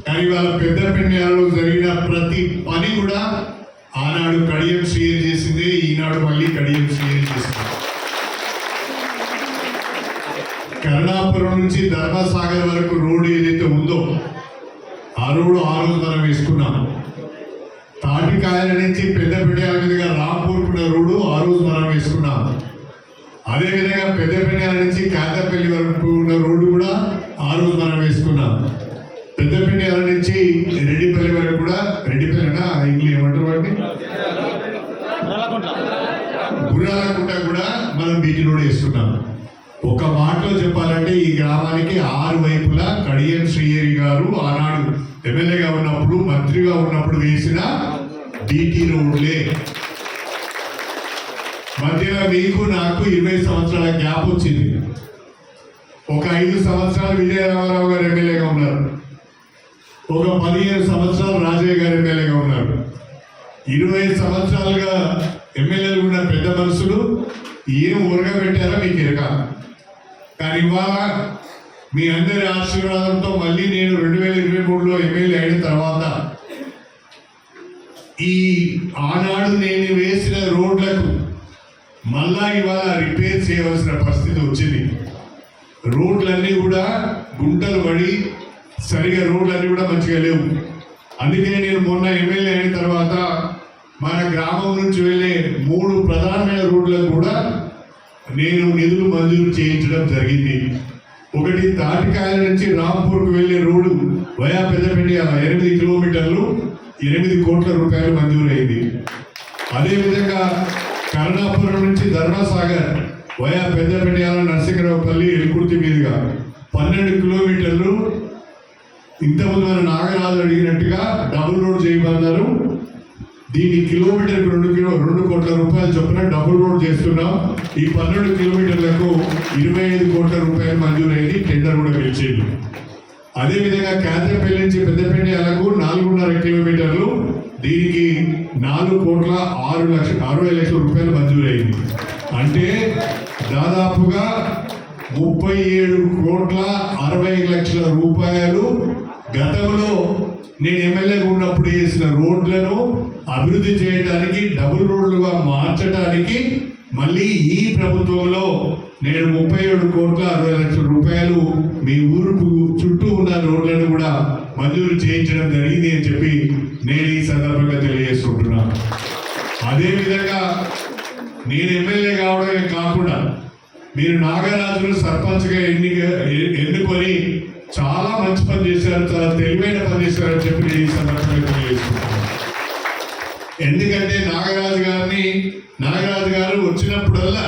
కానీ వాళ్ళ పెద్దపెండియాలలో జరిగిన ప్రతి పని కూడా ఆనాడు కడియం షేర్ చేసిందే, ఈనాడు మళ్ళీ కడియం షేర్ చేసింది. కరుణాపురం నుంచి ధర్మసాగర్ వరకు రోడ్డు ఏదైతే ఉందో ఆ రోడ్డు ఆ రోజు మనం వేసుకున్నాం. తాటికాయల నుంచి పెద్దపెండియాల మీదుగా రాంపూర్కున్న రోడ్డు ఆ రోజు మనం వేసుకున్నాం. అదేవిధంగా పెద్దపెండియాల నుంచి కాంతపల్లి వరకు ఉన్న రోడ్డు కూడా ఆ రోజు మనం వేసుకున్నాం. పెద్దపెండియాల నుంచి రెడ్డిపల్లి వరకు కూడా, రెడ్డిపల్లినా ఇంగ్లీ ఏమంటారు వాటిని, గుర్రాలకుంట కూడా మనం బీటీ రోడ్ వేసుకున్నాం. ఒక మాటలో చెప్పాలంటే ఈ గ్రామానికి 6 వైపులా కడియం శ్రీహరి గారు ఆనాడు ఎమ్మెల్యేగా ఉన్నప్పుడు, మంత్రిగా ఉన్నప్పుడు వేసిన బీటీ రోడ్లే. మధ్యలో మీకు నాకు 20 సంవత్సరాల గ్యాప్ వచ్చింది. ఒక 5 సంవత్సరాలు విజయరామారావు గారు ఎమ్మెల్యేగా ఉన్నారు, ఒక 15 సంవత్సరాలు రాజయ్య గారు ఎమ్మెల్యేగా ఉన్నారు. 20 సంవత్సరాలుగా ఎమ్మెల్యేలు ఉన్న పెద్ద మనుషులు ఏం ఉరగబెట్టారో మీకు ఎరగ. కానీ ఇవాళ మీ అందరి ఆశీర్వాదంతో మళ్ళీ నేను 2023లో ఎమ్మెల్యే అయిన తర్వాత ఈ ఆనాడు నేను వేసిన రోడ్లకు మళ్ళా ఇవాళ రిపేర్ చేయవలసిన పరిస్థితి వచ్చింది. రోడ్లన్నీ కూడా గుంటలు పడి సరిగా రోడ్లన్నీ కూడా మంచిగా లేవు. అందుకే నేను మొన్న ఎమ్మెల్యే అయిన తర్వాత మన గ్రామం నుంచి వెళ్ళే 3 ప్రధానమైన రోడ్లకు కూడా నేను నిధులు మంజూరు చేయించడం జరిగింది. ఒకటి తాటికాయల నుంచి రాంపూర్కు వెళ్ళే రోడ్డు వయా పెద్దపెండియాల 8 కిలోమీటర్లు, 8 కోట్ల రూపాయలు మంజూరైంది. అదేవిధంగా కరుణాపురం నుంచి ధర్మసాగర్ వయా పెద్దపెండియాల, నరసింహరావుపల్లి, ఎల్కుర్తి మీదుగా 12 కిలోమీటర్లు ఇంతకుముందు మన నాగరాజు అడిగినట్టుగా డబుల్ రోడ్ చేయమన్నారు. దీన్ని కిలోమీటర్కి 2 కోట్ల రూపాయలు చొప్పున డబుల్ రోడ్ చేస్తున్నాం. ఈ 12 కిలోమీటర్లకు 25 కోట్ల రూపాయలు మంజూరైంది, టెండర్ కూడా పిలిచేది. అదేవిధంగా కాంతపల్లి నుంచి పెద్దపెండియాలకు 4.5 కిలోమీటర్లు, దీనికి 4,60 లక్షల రూపాయలు మంజూరైంది. అంటే దాదాపుగా 37,60 రూపాయలు గతంలో నేను ఎమ్మెల్యేగా ఉన్నప్పుడు వేసిన రోడ్లను అభివృద్ధి చేయడానికి, డబుల్ రోడ్లుగా మార్చడానికి మళ్ళీ ఈ ప్రభుత్వంలో నేను 37,60 రూపాయలు మీ ఊరు చుట్టూ ఉన్న రోడ్లను కూడా మంజూరు చేయించడం జరిగింది అని చెప్పి నేను ఈ సందర్భంగా తెలియజేసుకుంటున్నాను. అదేవిధంగా నేను ఎమ్మెల్యే కావడమే కాకుండా మీరు నాగరాజును సర్పంచ్గా ఎన్నుకొని చాలా మంచి పని చేశారు, చాలా తెలివైన పని చేశారని చెప్పి నేను ఈ సందర్భంగా తెలియజేస్తున్నాను. ఎందుకంటే నాగరాజు గారు వచ్చినప్పుడల్లా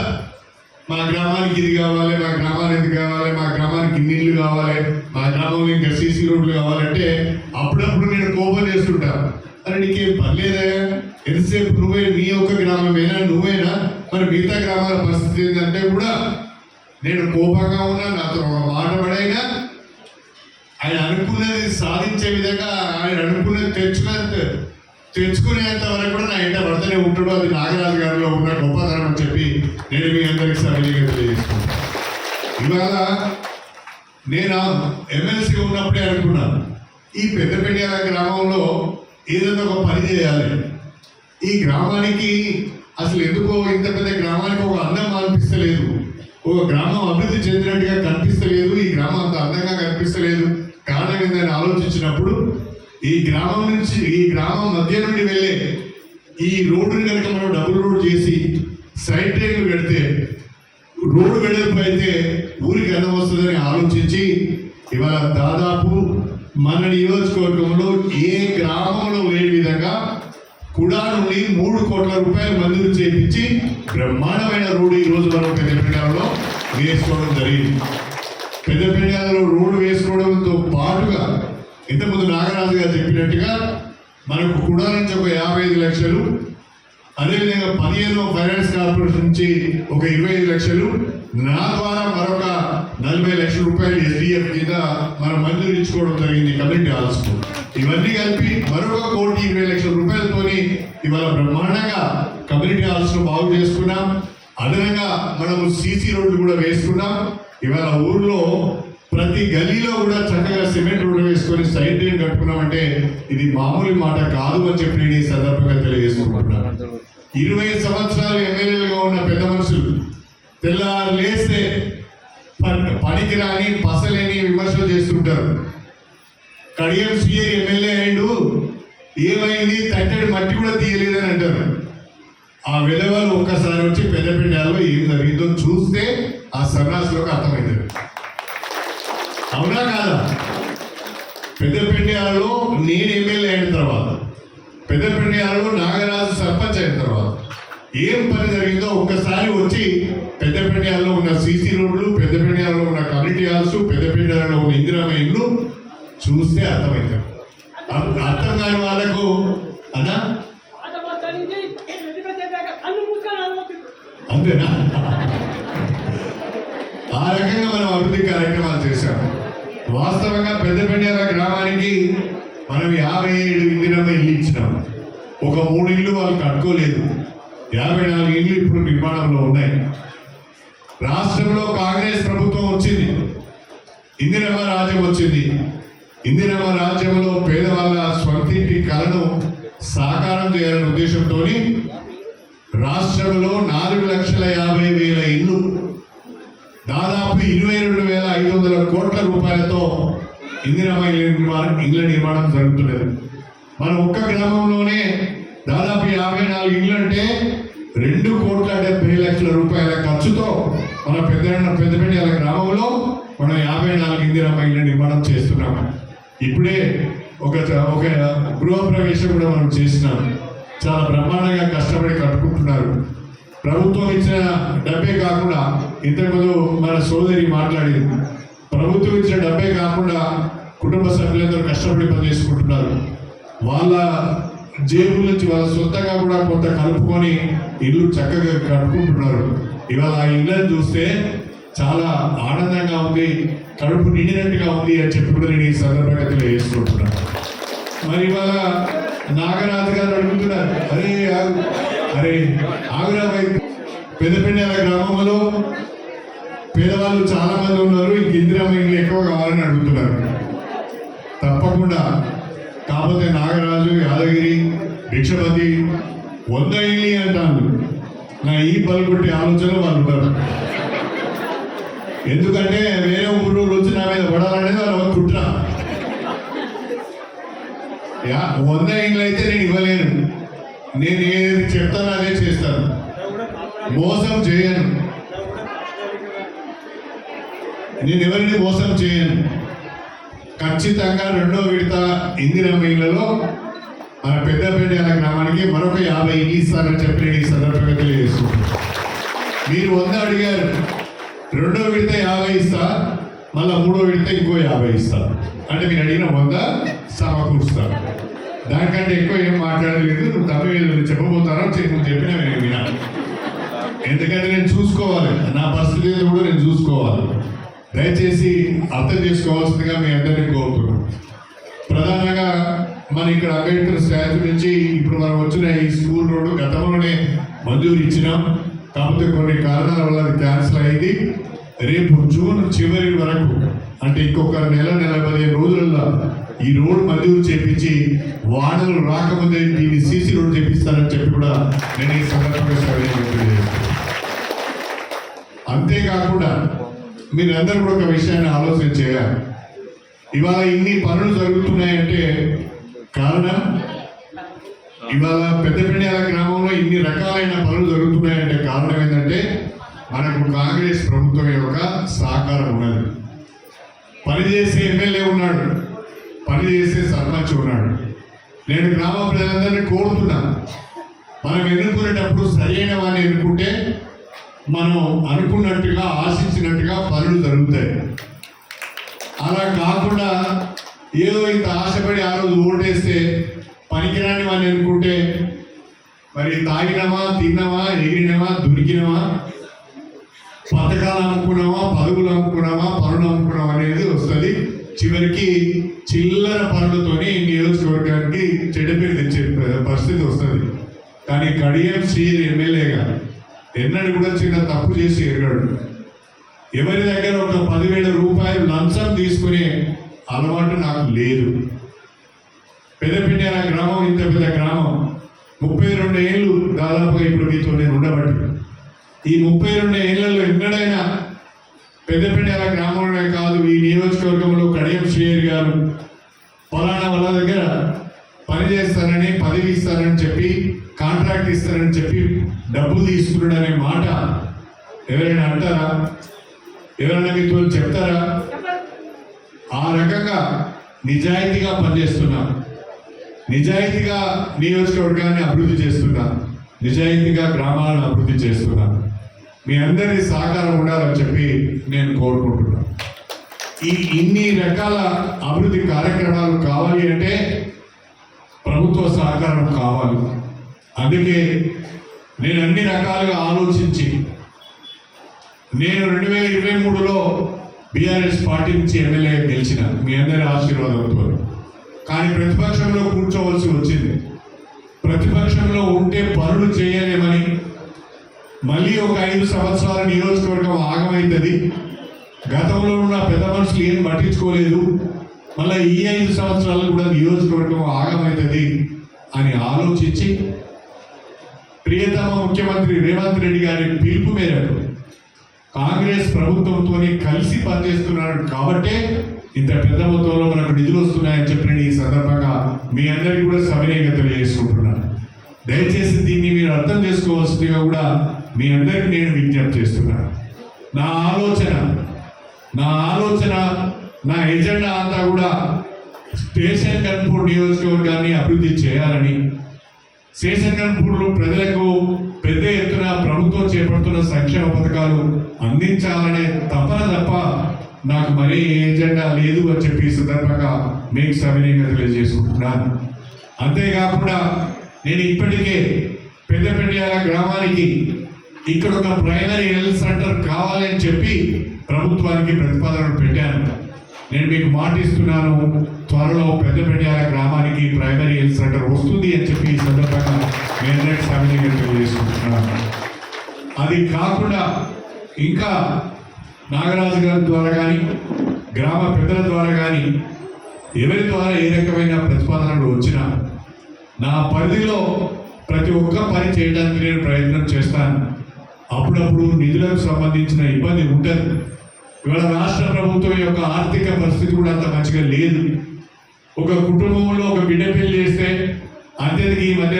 మా గ్రామానికి ఇది కావాలి, మా గ్రామానికి ఇది కావాలి, మా గ్రామానికి ఇన్ని ఇళ్ళు కావాలి, మా గ్రామంలో ఇంకా సీసీ రోడ్లు కావాలంటే అప్పుడప్పుడు నేను కోపం చేస్తుంటాను. అరే నీకేం పర్లేదా, ఎంతసేపు నువ్వే నీ ఒక్క గ్రామమేనా, నువ్వేనా, మరి మిగతా గ్రామాల పరిస్థితి ఏంటంటే కూడా నేను కోపంగా ఉన్నా, నాతో ఒక మాట పడైనా ఆయన అనుకున్నది సాధించే విధంగా, ఆయన అనుకున్నది తెచ్చుకునేంత వరకు కూడా నా ఇంట పడుతూనే ఉంటాడు. అది నాగరాజు గారిలో ఉన్న గొప్పతనం అని చెప్పి నేను మీ అందరికీ సవినీయంగా తెలియజేస్తున్నాను. ఇవాళ నేను ఎమ్మెల్సీ ఉన్నప్పుడే అనుకున్నాను, ఈ పెద్దపెండ్యాల గ్రామంలో ఏదైనా ఒక పని చేయాలి. ఈ గ్రామానికి అసలు ఎందుకో ఇంత పెద్ద గ్రామానికి ఒక అందం అనిపిస్తలేదు, ఒక గ్రామం అభివృద్ధి చెందినట్టుగా కనిపిస్తలేదు, ఈ గ్రామం అంత అందంగా కనిపిస్తలేదు. కారణం ఏందని ఆలోచించినప్పుడు ఈ గ్రామం మధ్య నుండి వెళ్ళే ఈ రోడ్డుని కనుక మనం డబుల్ రోడ్ చేసి సైడ్ ట్రైన్లు పెడితే రోడ్డు వెడల్పు అయితే ఊరికి అందం వస్తుందని ఆలోచించి ఇవాళ దాదాపు మన నియోజకవర్గంలో ఏ గ్రామంలో లేని విధంగా కుడా నుండి 3 కోట్ల రూపాయలు మంజూరు చేయించి బ్రహ్మాండమైన రోడ్డు ఈరోజు మనం పెద్దపెండ్యాలలో వేసుకోవడం జరిగింది. పెద్దపెండ్యాలలో రోడ్డు వేసుకోవడంతో పాటుగా ఇంతకుముందు నాగరాజు గారు చెప్పినట్టుగా మనకు కుడా నుంచి ఒక 55 లక్షలు, అదేవిధంగా 15 ఫైనాన్స్ కార్పొరేషన్ నుంచి ఒక 25 లక్షలు, నా ద్వారా మరొక 40 లక్షల రూపాయలు SDF కింద మనం మంజూరు ఇచ్చుకోవడం జరిగింది కమ్యూనిటీ హాల్స్. ఇవన్నీ కలిపి మరొక 1,20,00,000 రూపాయలతోని ఇవాళ బ్రహ్మాండంగా కమ్యూనిటీ హాల్స్ ను బాగు చేసుకున్నాం. అదనంగా మనము సీసీ రోడ్లు కూడా వేసుకున్నాం. ఇవాళ ఊర్లో ప్రతి గల్లీలో కూడా చక్కగా సిమెంట్ రోడ్డు వేసుకొని సైడ్ డ్రైన్ కట్టుకున్నామంటే ఇది మామూలు మాట కాదు అని చెప్పి నేను ఈ సందర్భంగా తెలియజేసుకుంటున్నాను. 20 సంవత్సరాలు ఎమ్మెల్యేలుగా ఉన్న పెద్ద మనుషులు తెల్లారు లేస్తే పనికి రాని పసలేని విమర్శలు చేస్తుంటారు. కడియం సిఐ ఎమ్మెల్యే అయిండు, ఏమైంది, తట్టడి మట్టి కూడా తీయలేదని అంటారు. ఆ విధవలు ఒక్కసారి వచ్చి పెద్దపెండ్యాలలో ఏం జరిగిందో చూస్తే ఆ సన్నాసులకు అర్థమవుతుంది. అవునా కాదా? పెద్దపెండ్యాలలో నేను ఎమ్మెల్యే అయిన తర్వాత, పెద్దపెండ్యాలలో నాగరాజు సర్పంచ్ అయిన తర్వాత ఏం పని జరిగిందో ఒక్కసారి వచ్చి పెద్దపెండ్యాలలో ఉన్న సీసీ రోడ్లు, పెద్దపెండ్యాలలో ఉన్న కమ్యూనిటీ హాల్స్, పెద్దపెండ్యాలలో ఉన్న ఇందిరామ ఇల్లు చూస్తే అర్థమవుతుంది. అర్థం కాని వాళ్ళకు అన్నా అంతేనా? ఆ రకంగా మనం అభివృద్ధి కార్యక్రమాలు చేశాం. వాస్తవంగా పెద్దపెండ్యాల గ్రామానికి మనం 57 ఇందిరమ్మ ఇల్లు ఇచ్చినాం. ఒక 3 ఇళ్ళు వాళ్ళు కట్టుకోలేదు, 54 ఇళ్ళు ఇప్పుడు నిర్మాణంలో ఉన్నాయి. రాష్ట్రంలో కాంగ్రెస్ ప్రభుత్వం వచ్చింది, ఇందిరమ్మ రాజ్యం వచ్చింది. ఇందిరమ్మ రాజ్యంలో పేదవాళ్ళ స్వంతింటి కళను సాకారం చేయాలనే ఉద్దేశంతో రాష్ట్రంలో 4,50,000 ఇళ్ళు, దాదాపు 22,500 కోట్ల రూపాయలతో ఇందిరమ్మ ఇళ్ళ నిర్మాణం జరుగుతున్నది. మన ఒక్క గ్రామంలోనే దాదాపు 54 ఇళ్ళు అంటే 2,70,00,000 రూపాయల ఖర్చుతో మన పెద్దపెండ్యాల గ్రామంలో మనం 54 ఇందిరమ్మ ఇళ్ళ నిర్మాణం చేస్తున్నాం. ఇప్పుడే ఒక గృహప్రవేశం కూడా మనం చేసినాం. చాలా బ్రహ్మాండంగా కష్టపడి కట్టుకుంటున్నారు. ప్రభుత్వం ఇచ్చిన డబ్బే కాకుండా, ఇంతకుముందు మన సోదరి మాట్లాడింది, ప్రభుత్వం ఇచ్చిన డబ్బే కాకుండా కుటుంబ సభ్యులందరూ కష్టపడి పనిచేసుకుంటున్నారు. వాళ్ళ జేబుల నుంచి వాళ్ళ సొంతంగా కూడా కొంత కలుపుకొని ఇల్లు చక్కగా కట్టుకుంటున్నారు. ఇవాళ ఆ ఇళ్ళని చూస్తే చాలా ఆనందంగా ఉంది, కడుపు నిండినట్టుగా ఉంది అని చెప్పి కూడా నేను ఈ సందర్భంగా తెలియజేసుకుంటున్నాను. మరి ఇవాళ నాగరాజు గారు అడుగుతున్నారు, అరే ఆగురా, పెద్దపెండ్యాల గ్రామంలో పేదవాళ్ళు చాలా మంది ఉన్నారు, ఇంక ఇందిరమ్మ ఇల్లు ఎక్కువ కావాలని అడుగుతున్నారు. తప్పకుండా, కాకపోతే నాగరాజు, యాదగిరి, భిక్షపతి 100 ఇల్లు అంటాను. నా ఈ పలుకొట్టే ఆలోచన వాళ్ళు ఉంటారు. ఎందుకంటే వేరే ఊళ్ళో వచ్చి నా మీద పడాలనేది వాళ్ళ కుట్ర. 100 ఇళ్ళు అయితే నేను ఇవ్వలేను, నేను ఏది చెప్తానో అదే చేస్తాను. మోసం చేయను, నేను ఎవరిని మోసం చేయను. ఖచ్చితంగా 2వ విడత ఇందిరమ్మ ఇళ్లలో మన పెద్దపేట గ్రామానికి మరొక 50 ఇల్లు ఇస్తారని చెప్పి నేను ఈ సందర్భంగా తెలియజేస్తున్నాను. మీరు 100 అడిగారు, 2వ విడత 50 ఇస్తా, మళ్ళీ 3వ విడత ఇంకో 50 ఇస్తా. అంటే మీరు అడిగిన 100 సమకూరుస్తారు. దానికంటే ఎక్కువ ఏం మాట్లాడలేదు. నువ్వు తప్ప చెప్పబోతారో నువ్వు చెప్పినా నేను వినా. ఎందుకంటే నేను చూసుకోవాలి, నా పరిస్థితి కూడా నేను చూసుకోవాలి. దయచేసి అర్థం చేసుకోవాల్సిందిగా మీ అందరినీ కోరుతున్నాను. ప్రధానంగా మన ఇక్కడ అంబేద్కర్ స్టాచ్యూ నుంచి ఇప్పుడు మనం వచ్చిన ఈ స్కూల్ రోడ్డు గతంలోనే మంజూరు ఇచ్చినాం. కాకపోతే కొన్ని కారణాల వల్ల అది క్యాన్సిల్ అయింది. రేపు జూన్ చివరి వరకు అంటే ఇంకొక నెల 15 రోజులలో ఈ రోడ్డు మంజూరు చేపించి వానలు రాకముందే దీన్ని సీసీ రోడ్డు చేపిస్తారని చెప్పి కూడా నేను ఈ సందర్భంగా అంతేకాకుండా మీరందరూ కూడా ఒక విషయాన్ని ఆలోచన చేయాలి. ఇవాళ ఇన్ని పనులు జరుగుతున్నాయంటే కారణం, ఇవాళ పెద్దపెండ్యాల గ్రామంలో ఇన్ని రకాలైన పనులు జరుగుతున్నాయంటే కారణం ఏంటంటే మనకు కాంగ్రెస్ ప్రభుత్వం యొక్క సహకారం ఉన్నది. పనిచేసే ఎమ్మెల్యే ఉన్నాడు, పనిచేసే సర్పంచ్ ఉన్నాడు. నేను గ్రామ ప్రజలందరినీ కోరుతున్నా, మనం ఎన్నుకునేటప్పుడు సరైన వాడిని ఎన్నుకుంటే మనం అనుకున్నట్టుగా ఆశించినట్టుగా పనులు జరుగుతాయి. అలా కాకుండా ఏదో ఇంత ఆశపడి ఆ రోజు ఓటేస్తే పనికిరాని వాడిని అనుకుంటే మరి తాగినమా, తిన్నామా, ఎగిరినమా, దొరికినమా, పథకాలు అమ్ముకున్నామా, పదవులు అమ్ముకున్నామా, పనులు అమ్ముకున్నామా అనేది వస్తుంది. చివరికి చిల్లర పనులతోని నియోజకవర్గానికి చెడ్డ పేరు తెచ్చే పరిస్థితి వస్తుంది. కానీ కడియం శ్రీహరి ఎమ్మెల్యేగా ఎన్నడూ కూడా చిన్న తప్పు చేసి ఎరగాడు. ఎవరి దగ్గర ఒక 10,000 రూపాయలు లంచం తీసుకునే అలవాటు నాకు లేదు. పెద్దపెండ్యాల గ్రామం ఇంత పెద్ద గ్రామం, 32 ఏళ్ళు దాదాపుగా ఇప్పుడు మీతో నేను ఉండబట్టి ఈ 32 ఏళ్లలో ఎన్నడైనా పెద్దపెండ్యాల గ్రామంలోనే కాదు ఈ నియోజకవర్గంలో కడియం శ్రీహరి గారు ఫలానా వాళ్ళ దగ్గర పని చేస్తానని, పదవి ఇస్తానని చెప్పి, కాంట్రాక్ట్ ఇస్తానని చెప్పి డబ్బులు తీసుకున్నాడనే మాట ఎవరైనా అంటారా? ఎవరైనా మీతో చెప్తారా? ఆ రకంగా నిజాయితీగా పనిచేస్తున్నా, నిజాయితీగా నియోజకవర్గాన్ని అభివృద్ధి చేస్తున్నా, నిజాయితీగా గ్రామాలను అభివృద్ధి చేస్తున్నా. మీ అందరి సహకారం ఉండాలని చెప్పి నేను కోరుకుంటున్నాను. ఇన్ని రకాల అభివృద్ధి కార్యక్రమాలు కావాలి అంటే ప్రభుత్వ సహకారం కావాలి. అందుకే నేను అన్ని రకాలుగా ఆలోచించి నేను 2023లో బీఆర్ఎస్ పార్టీ నుంచి ఎమ్మెల్యే గెలిచిన మీ అందరి ఆశీర్వాదంతో. కానీ ప్రతిపక్షంలో కూర్చోవలసి వచ్చింది. ప్రతిపక్షంలో ఉంటే పనులు చేయలేమని మళ్ళీ ఒక 5 సంవత్సరాల నియోజకవర్గం ఆగమవుతుంది, గతంలో ఉన్న పెద్ద మనుషులు ఏం పట్టించుకోలేదు, మళ్ళీ ఈ 5 సంవత్సరాలు కూడా నియోజకవర్గం ఆగమవుతుంది అని ఆలోచించి ప్రియతమ ముఖ్యమంత్రి రేవంత్ రెడ్డి గారి పిలుపు మేరకు కాంగ్రెస్ ప్రభుత్వంతో కలిసి పనిచేస్తున్నాడు కాబట్టే ఇంత పెద్ద మొత్తంలో మనకు నిధులు వస్తున్నాయని చెప్పి నేను ఈ సందర్భంగా మీ అందరికీ కూడా సవినయంగా తెలియజేసుకుంటున్నాను. దయచేసి దీన్ని మీరు అర్థం చేసుకోవాల్సిందిగా కూడా మీ అందరికీ నేను విజ్ఞప్తి చేస్తున్నాను. నా ఆలోచన నా ఎజెండా అంతా కూడా స్టేషన్ కన్పూర్ నియోజకవర్గాన్ని అభివృద్ధి చేయాలని, స్టేషన్ కన్పూర్లో ప్రజలకు పెద్ద ఎత్తున ప్రభుత్వం చేపడుతున్న సంక్షేమ పథకాలు అందించాలనే తపన తప్ప నాకు మరే ఎజెండా లేదు అని చెప్పి ఈ సందర్భంగా మీకు సవినయంగా తెలియజేసుకుంటున్నాను. అంతేకాకుండా నేను ఇప్పటికే పెద్దపెండ్యాల గ్రామానికి ఇక్కడ ఒక ప్రైమరీ హెల్త్ సెంటర్ కావాలని చెప్పి ప్రభుత్వానికి ప్రతిపాదనలు పెట్టాను. నేను మీకు మాటిస్తున్నాను, త్వరలో పెద్దపెండ్యాల గ్రామానికి ప్రైమరీ హెల్త్ సెంటర్ వస్తుంది అని చెప్పి ఈ సందర్భంగా నేను సవినయంగా తెలియజేసుకుంటున్నాను. అది కాకుండా ఇంకా నాగరాజు గారి ద్వారా కానీ గ్రామ పెద్దల ద్వారా కానీ ఎవరి ద్వారా ఏ రకమైన ప్రతిపాదనలు వచ్చినా నా పరిధిలో ప్రతి ఒక్క పని చేయడానికి నేను ప్రయత్నం చేస్తాను. అప్పుడప్పుడు నిధులకు సంబంధించిన ఇబ్బంది ఉంటుంది. ఇవాళ రాష్ట్ర ప్రభుత్వం యొక్క ఆర్థిక పరిస్థితి కూడా అంత మంచిగా లేదు. ఒక కుటుంబంలో ఒక బిడ్డ పెళ్లి చేస్తే అంతేందుకు ఈ మధ్య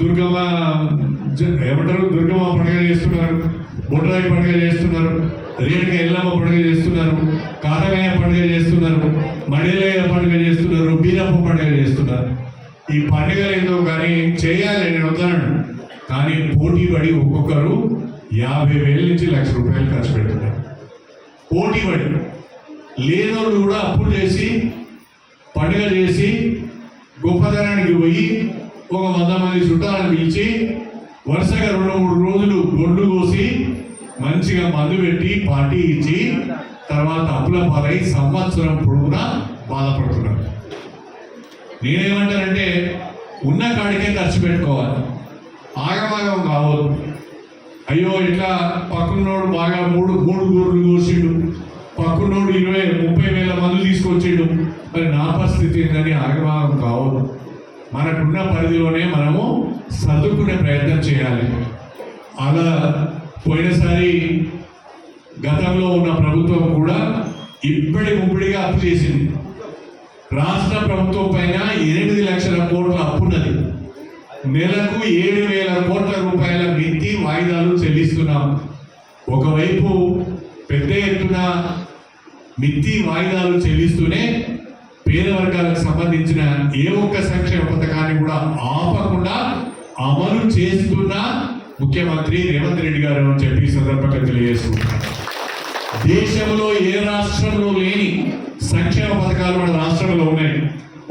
దుర్గమ్మ ఏమంటారు దుర్గమ్మ పండుగ చేస్తున్నారు, బొడ్రాయి పండుగ చేస్తున్నారు, రేణుక ఎల్లమ్మ పండుగ చేస్తున్నారు, కాటగాయ పండుగ చేస్తున్నారు, మడిలేయ పండుగ చేస్తున్నారు, బీరప్ప పండుగ చేస్తున్నారు. ఈ పండుగలు ఏదో కానీ చేయాలి నేను వద్దను, కానీ పోటీ పడి ఒక్కొక్కరు 50,000 నుంచి ₹1,00,000 ఖర్చు పెడుతున్నారు. పోటీ పడి లేనోళ్ళు కూడా అప్పులు చేసి పండుగ చేసి గొప్పతనానికి పోయి ఒక 100 మంది చుట్టాలను పిలిచి వరుసగా 2-3 రోజులు గొడ్లు కోసి మంచిగా మందు పెట్టి పార్టీ ఇచ్చి తర్వాత అప్పుల పాలై సంవత్సరం పొడవునా బాధపడుతున్నారు. నేనేమంటానంటే ఉన్న కాడికే ఖర్చు పెట్టుకోవాలి, ఆగమాగం కావద్దు. అయ్యో ఇట్లా పక్కనోడు బాగా మూడు గొర్రెలు కోసిండు, పక్కనోడు 20-30,000 మంది తీసుకొచ్చిండు, మరి నా పరిస్థితి ఏంటని ఆగమాగం కావద్దు. మనకున్న పరిధిలోనే మనము సర్దుకునే ప్రయత్నం చేయాలి. అలా పోయినసారి గతంలో ఉన్న ప్రభుత్వం కూడా ముప్పిడిగా అప్పు చేసింది. రాష్ట్ర ప్రభుత్వం పైన 8 లక్షల కోట్ల అప్పున్నది. నెలకు 7,000 కోట్ల రూపాయల మిత్తి వాయిదాలు చెల్లిస్తున్నాం. ఒకవైపు పెద్ద ఎత్తున మిత్తి వాయిదాలు చెల్లిస్తూనే పేద వర్గాలకు సంబంధించిన ఏ ఒక్క సంక్షేమ పథకాన్ని కూడా ఆపకుండా అమలు చేస్తున్న ముఖ్యమంత్రి రేవంత్ రెడ్డి గారు అని చెప్పి ఈ సందర్భంగా తెలియజేస్తున్నారు. దేశంలో ఏ రాష్ట్రంలో లేని సంక్షేమ పథకాలు మన రాష్ట్రంలో ఉన్నాయి.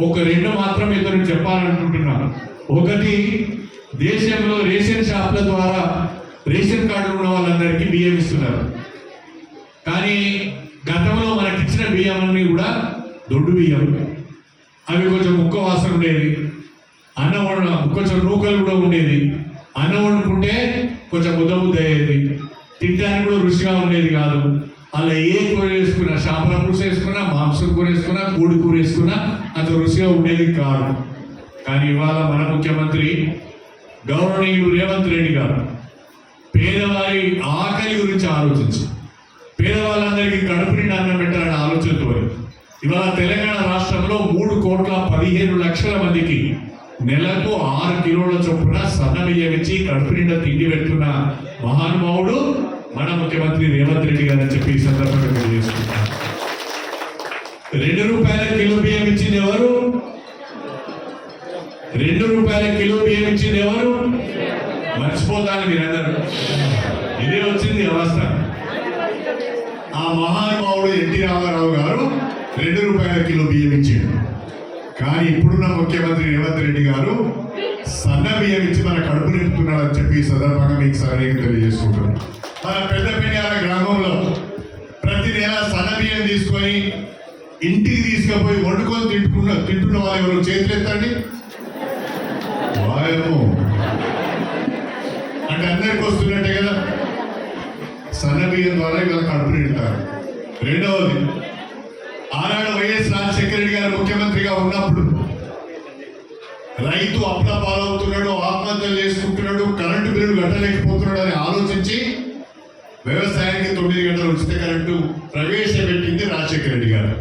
ఒక 2 మాత్రం ఇద్దరు చెప్పాలనుకుంటున్నాను. ఒకటి, దేశంలో రేషన్ షాప్ల ద్వారా రేషన్ కార్డు ఉన్న వాళ్ళందరికీ బియ్యం ఇస్తున్నారు. కానీ గతంలో మనకిచ్చిన బియ్యం అన్ని కూడా దొడ్డు బియ్యం, అవి కొంచెం ముక్క వాసన ఉండేది, కొంచెం నూకలు కూడా ఉండేది, అన్నం వండుకుంటే కొంచెం ముద్ద అయ్యేది, తినడానికి కూడా రుచిగా ఉండేది కాదు. అలా ఏ కూర వేసుకున్నా, చేపల పులుసు వేసుకున్నా, మాంసం కూర వేసుకున్నా, కోడి కూర వేసుకున్నా అంత రుచిగా ఉండేది కాదు. కానీ ఇవాళ మన ముఖ్యమంత్రి గౌరవనీయుడు రేవంత్ రెడ్డి గారు పేదవారి ఆకలి గురించి ఆలోచించి పేదవాళ్ళందరికీ కడుపు నిండా అన్నం పెట్టాలనే ఆలోచనతో ఇవాళ తెలంగాణ రాష్ట్రంలో 3,15,00,000 మందికి నెలకు 6 కిలోల చొప్పున సన్న బియ్యం ఇచ్చి కడుపు నిండా తిండి పెడుతున్న మహానుభావుడు మన ముఖ్యమంత్రి రేవంత్ రెడ్డి గారు అని చెప్పి ఈ సందర్భంగా తెలియజేసుకుంటారు. ₹2 కిలో బియ్యం ఇచ్చింది ఎవరు? ₹2 కిలో బియ్యం ఇచ్చింది ఎవరు? మర్చిపోతాను మీరందరూ. ఇదే వచ్చింది అవస్థ. ఆ మహానుభావుడు ఎన్టీ రామారావు గారు ₹2 కిలో బియ్యం ఇచ్చాడు. కానీ ఇప్పుడున్న ముఖ్యమంత్రి రేవంత్ రెడ్డి గారు సన్న బియ్యం ఇచ్చి మన కడుపు నింపుతున్నాడు అని చెప్పి ఈ సందర్భంగా మీకు సరైన తెలియజేసుకుంటున్నాను. మన పెద్దపెండ్యాల గ్రామంలో ప్రతి నెల సన్న బియ్యం తీసుకొని ఇంటికి తీసుకుపోయి వండుకొని తింటున్న వాళ్ళు ఎవరు చేతులు ఎత్తండి. వాయము అంటే అందరికి వస్తున్నట్టే కదా. సన్న బియ్యం ద్వారా ఇలా కడుపు నింటారు. రెండవది, ఆనాడు వైఎస్ రాజశేఖర రెడ్డి గారు ముఖ్యమంత్రిగా ఉన్నప్పుడు రైతు అప్పుల పాలవుతున్నాడు, ఆత్మహత్యలు చేసుకుంటున్నాడు, కరెంటు బిల్లు కట్టలేకపోతున్నాడు అని ఆలోచించి వ్యవసాయానికి 9 గంటల ఉచిత కరెంటు ప్రవేశపెట్టింది రాజశేఖర రెడ్డి గారు.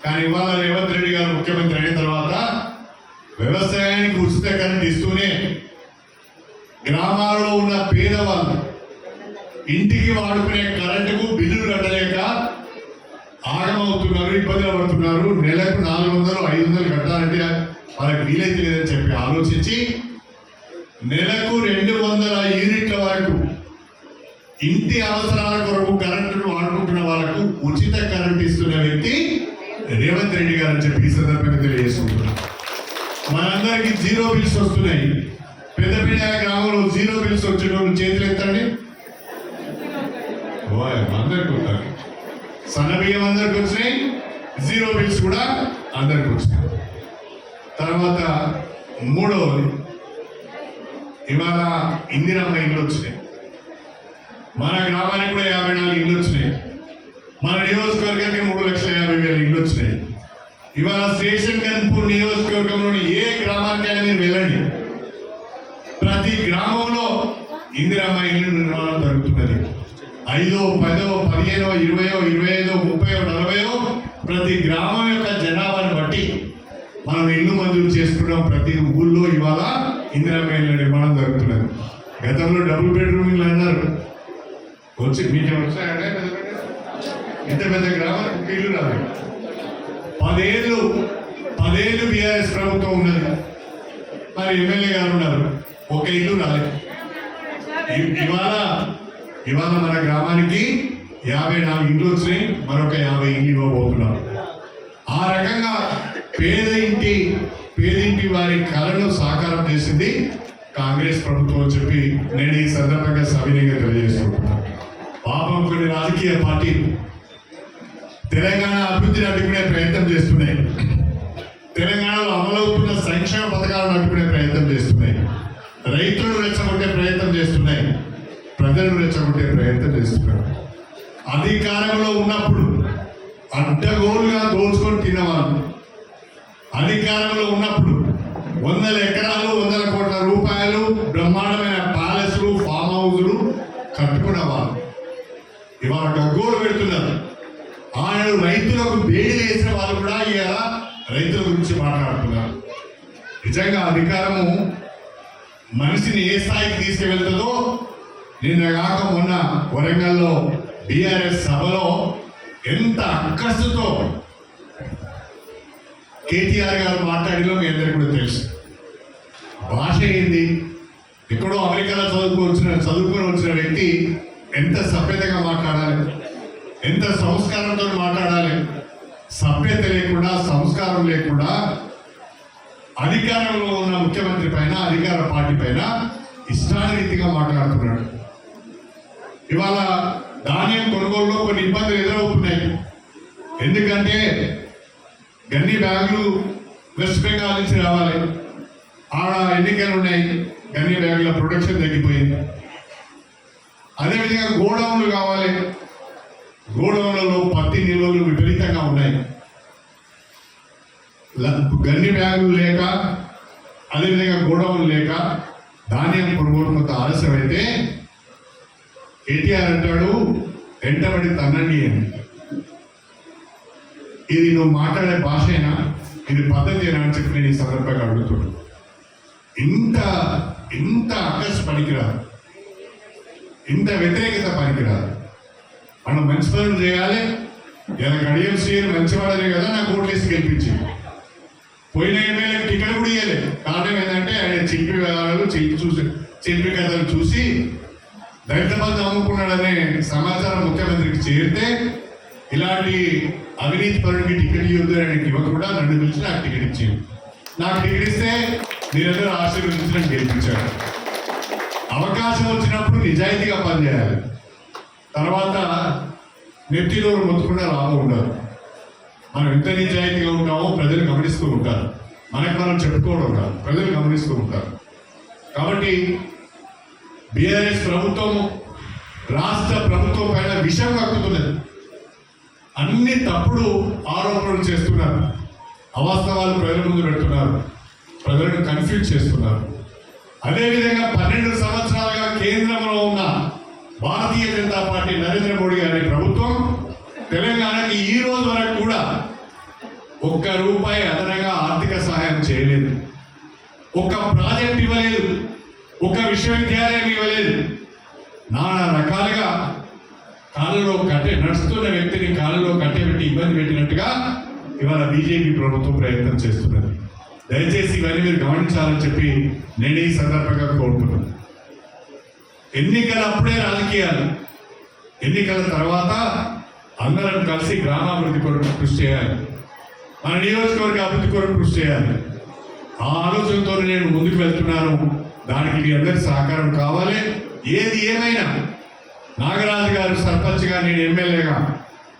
కానీ ఇవాళ రేవంత్ రెడ్డి గారు ముఖ్యమంత్రి అయిన తర్వాత వ్యవసాయానికి ఉచిత కరెంటు ఇస్తూనే గ్రామాలలో ఉన్న పేదవాళ్ళు ఇంటికి వాడుకునే కరెంటుకు బిల్లులు కట్టలేక ఆగమవుతున్నారు, ఇబ్బందులు పడుతున్నారు. నెలకు 400-500 కట్టాలంటే వాళ్ళకి వీలైతే లేదని చెప్పి ఆలోచించి నెలకు 200 యూనిట్ల వరకు ఇంటి అవసరాల కొరకు కరెంటును వాడుకుంటున్న వాళ్ళకు ఉచిత కరెంట్ ఇస్తున్న వ్యక్తి రేవంత్ రెడ్డి గారు అని చెప్పి ఈ సందర్భంగా తెలియజేసుకుంటున్నారు. మనందరికీ 0 బిల్స్ వస్తున్నాయి. పెద్దపెండ్యాల గ్రామంలో 0 బిల్స్ వచ్చిన చేతులు ఎత్తండి. అందరికి వస్తాయి. సన్న బియ్యం అందరికి వచ్చినాయి, 0 బిల్స్ కూడా అందరికి వచ్చినాయి. తర్వాత మూడవది, ఇవాళ ఇందిరమ్మ ఇల్లు వచ్చినాయి. మన గ్రామానికి కూడా 54 ఇల్లు వచ్చినాయి. మన నియోజకవర్గానికి 3,50,000 ఇల్లు వచ్చినాయి. ఇవాళ స్టేషన్ గన్పూర్ నియోజకవర్గంలోని ఏ గ్రామానికైనా మీరు వెళ్ళండి, ప్రతి గ్రామంలో ఇందిరమ్మ ఇల్లు నిర్మాణం జరుగుతున్నది. 5, 10, 15, 20, 25, 30, 40 ప్రతి గ్రామం యొక్క జనాభాను బట్టి మనం ఇల్లు మంజూరు చేసుకున్నాం. ప్రతి ఊళ్ళో ఇవాళ ఇందిరమ్మ ఇళ్ళ నిర్మాణం జరుగుతున్నది. గతంలో డబుల్ బెడ్రూమ్ ఇల్లు అన్నారు, వచ్చి మీకేం వచ్చాయంటే ఇంత పెద్ద గ్రామానికి ఇల్లు రాదు. 10 ఏళ్ళు బీఆర్ఎస్ ప్రభుత్వం ఉన్నది, మరి ఎమ్మెల్యే గారు ఉన్నారు, ఒక ఇల్లు రాలేదు. ఇవాళ మన గ్రామానికి 54 ఇండ్లు వచ్చినాయి, మరొక 50 ఇండ్లు ఇవ్వబోతున్నాం. ఆ రకంగా పేదింటి వారి కళను సాకారం చేసింది కాంగ్రెస్ ప్రభుత్వం అని చెప్పి నేను ఈ సందర్భంగా సవినయంగా తెలియజేస్తున్నాను. పాపం కొన్ని రాజకీయ పార్టీలు తెలంగాణ అభివృద్ధిని అడ్డుకునే ప్రయత్నం చేస్తున్నాయి, తెలంగాణలో అమలవుతున్న సంక్షేమ పథకాలను అడ్డుకునే ప్రయత్నం చేస్తున్నాయి, రైతులను రెచ్చగొట్టే ప్రయత్నం చేస్తున్నాయి, ప్రజలను రెచ్చగొట్టే ప్రయత్నం చేస్తున్నారు. అధికారంలో ఉన్నప్పుడు అడ్డగోలుగా దోచుకొని తినవాళ్ళు, అధికారంలో ఉన్నప్పుడు 100 ఎకరాలు 100 కోట్ల రూపాయలు బ్రహ్మాండమైన ప్యాలెస్లు ఫామ్ హౌస్లు కట్టుకున్న వాళ్ళు ఇవాళ గగ్గోలు పెడుతున్నారు. ఆయన రైతులకు వేడి వేసిన వాళ్ళు కూడా ఇలా రైతుల గురించి మాట్లాడుతున్నారు. నిజంగా అధికారము మనిషిని ఏ స్థాయికి తీసుకువెళ్తుందో నిన్న కాక మొన్న వరంగల్లో బీఆర్ఎస్ సభలో ఎంత అక్కసుతో కేటీఆర్ గారు మాట్లాడిలో మీ అందరికీ కూడా తెలుసు. భాష ఏంది, ఎక్కడో అమెరికాలో చదువుకొని వచ్చిన వ్యక్తి ఎంత సభ్యతగా మాట్లాడాలి, ఎంత సంస్కారంతో మాట్లాడాలి. సభ్యత లేకుండా, సంస్కారం లేకుండా అధికారంలో ఉన్న ముఖ్యమంత్రి పైన, అధికార పార్టీ పైన ఇష్టారీతిగా మాట్లాడుతున్నాడు. ఇవాళ ధాన్యం కొనుగోలులో కొన్ని ఇబ్బందులు ఎదురవుతున్నాయి. ఎందుకంటే గన్ని బ్యాగులు వెస్ట్ బెంగాల్ నుంచి రావాలి, ఆడ ఎన్నికలు ఉన్నాయి, గన్ని బ్యాగుల ప్రొడక్షన్ తగ్గిపోయింది. అదేవిధంగా గోడౌన్లు కావాలి, గోడౌన్లలో పత్తి నిల్వలు విపరీతంగా ఉన్నాయి. గన్ని బ్యాగులు లేక, అదేవిధంగా గోడౌన్లు లేక ధాన్యం కొనుగోలు కొంత ఆలస్యమైతే కేటీఆర్ అంటాడు వెంటబడి తన్నండి అని. ఇది నువ్వు మాట్లాడే భాషేనా, ఇది పద్ధతేనా అని చెప్పి నేను ఈ సందర్భంగా అడుగుతున్నాను. ఇంత అక్కస్ పనికిరాదు, ఇంత వ్యతిరేకత పనికిరాదు. మనం మంచి పనులు చేయాలి. ఇలా గడియం సీఎం మంచివాడనే కదా నాకు ఓట్లేసి గెలిపించింది. పోయిన ఎమ్మెల్యేకి టికెట్ కూడా ఇవ్వలేదు. కారణం ఏంటంటే ఆయన చిలిపి విధానాలు చిలిపి కథలు చూసి దళిత బంధు అమ్ముకున్నాడనే సమాచారం ముఖ్యమంత్రికి చేరితే ఇలాంటి అవినీతి పరుడికి టికెట్ ఇవ్వద్దు అని ఇవ్వకుండా నన్ను పిలిచి నాకు టికెట్ ఇచ్చింది. నాకు టికెట్ ఇస్తే మీరందరూ ఆశీర్వదించి నన్ను గెలిపించారు. అవకాశం వచ్చినప్పుడు నిజాయితీగా పనిచేయాలి. తర్వాత నెత్తిలో మొత్తుకుండా లాభం ఉండదు. మనం ఎంత నిజాయితీగా ఉంటామో ప్రజలు గమనిస్తూ ఉంటారు. మనకు మనం చెప్పుకోవడం కాదు, ప్రజలు గమనిస్తూ ఉంటారు. కాబట్టి బీఆర్ఎస్ ప్రభుత్వం రాష్ట్ర ప్రభుత్వం పైన విషం కక్కుతున్నది. అన్ని తప్పుడు ఆరోపణలు చేస్తున్నారు, అవాస్తవాలు ప్రజల ముందు పెడుతున్నారు, ప్రజలను కన్ఫ్యూజ్ చేస్తున్నారు. అదేవిధంగా 12 సంవత్సరాలుగా కేంద్రంలో ఉన్న భారతీయ జనతా పార్టీ నరేంద్ర మోడీ గారి ప్రభుత్వం తెలంగాణకి ఈ రోజు వరకు కూడా ₹1 అదనంగా ఆర్థిక సహాయం చేయలేదు, ఒక్క ప్రాజెక్ట్ ఇవ్వలేదు, ఒక్క విశ్వవిద్యాలయం ఇవ్వలేదు. నానా రకాలుగా కాళ్ళలో నడుస్తున్న వ్యక్తిని కాళ్ళలో కట్టెబెట్టి ఇబ్బంది పెట్టినట్టుగా ఇవాళ బీజేపీ ప్రభుత్వం ప్రయత్నం చేస్తున్నది. దయచేసి ఇవన్నీ మీరు గమనించాలని చెప్పి నేను ఈ సందర్భంగా కోరుతున్నాను. ఎన్నికల అప్పుడే రాజకీయాలు, ఎన్నికల తర్వాత అందరం కలిసి గ్రామాభివృద్ధి కొరకు కృషి చేయాలి, మన నియోజకవర్గ అభివృద్ధి కొరకు కృషి చేయాలి. ఆ ఆలోచనతో నేను ముందుకు వెళ్తున్నాను. దానికి మీ అందరి సహకారం కావాలి. ఏది ఏమైనా నాగరాజు గారు సర్పంచ్గా, నేను ఎమ్మెల్యేగా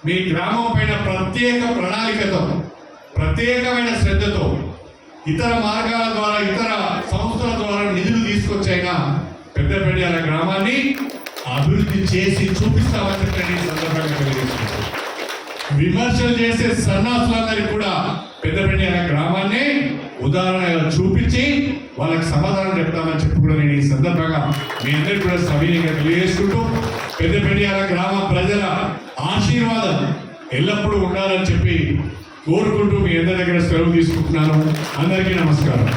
మీ గ్రామం పైన ప్రత్యేక ప్రణాళికతో, ప్రత్యేకమైన శ్రద్ధతో, ఇతర మార్గాల ద్వారా, ఇతర సంస్థల ద్వారా నిధులు తీసుకొచ్చైనా పెద్దపల్లి గ్రామాన్ని అభివృద్ధి చేసి చూపిస్తామని చెప్పి సందర్భంగా తెలియజేస్తున్నాను. విమర్శలు చేసే సన్నాసులందరికీ కూడా పెద్దపల్లి గ్రామాన్ని ఉదాహరణగా చూపించి వాళ్ళకి సమాధానం చెప్తామని చెప్పి కూడా నేను ఈ సందర్భంగా మీ అందరికీ కూడా సవినయంగా తెలియజేసుకుంటూ పెద్దపల్లి గ్రామ ప్రజల ఆశీర్వాదం ఎల్లప్పుడూ ఉండాలని చెప్పి కోరుకుంటూ మీ అందరి దగ్గర సెలవు తీసుకుంటున్నాను. అందరికీ నమస్కారం.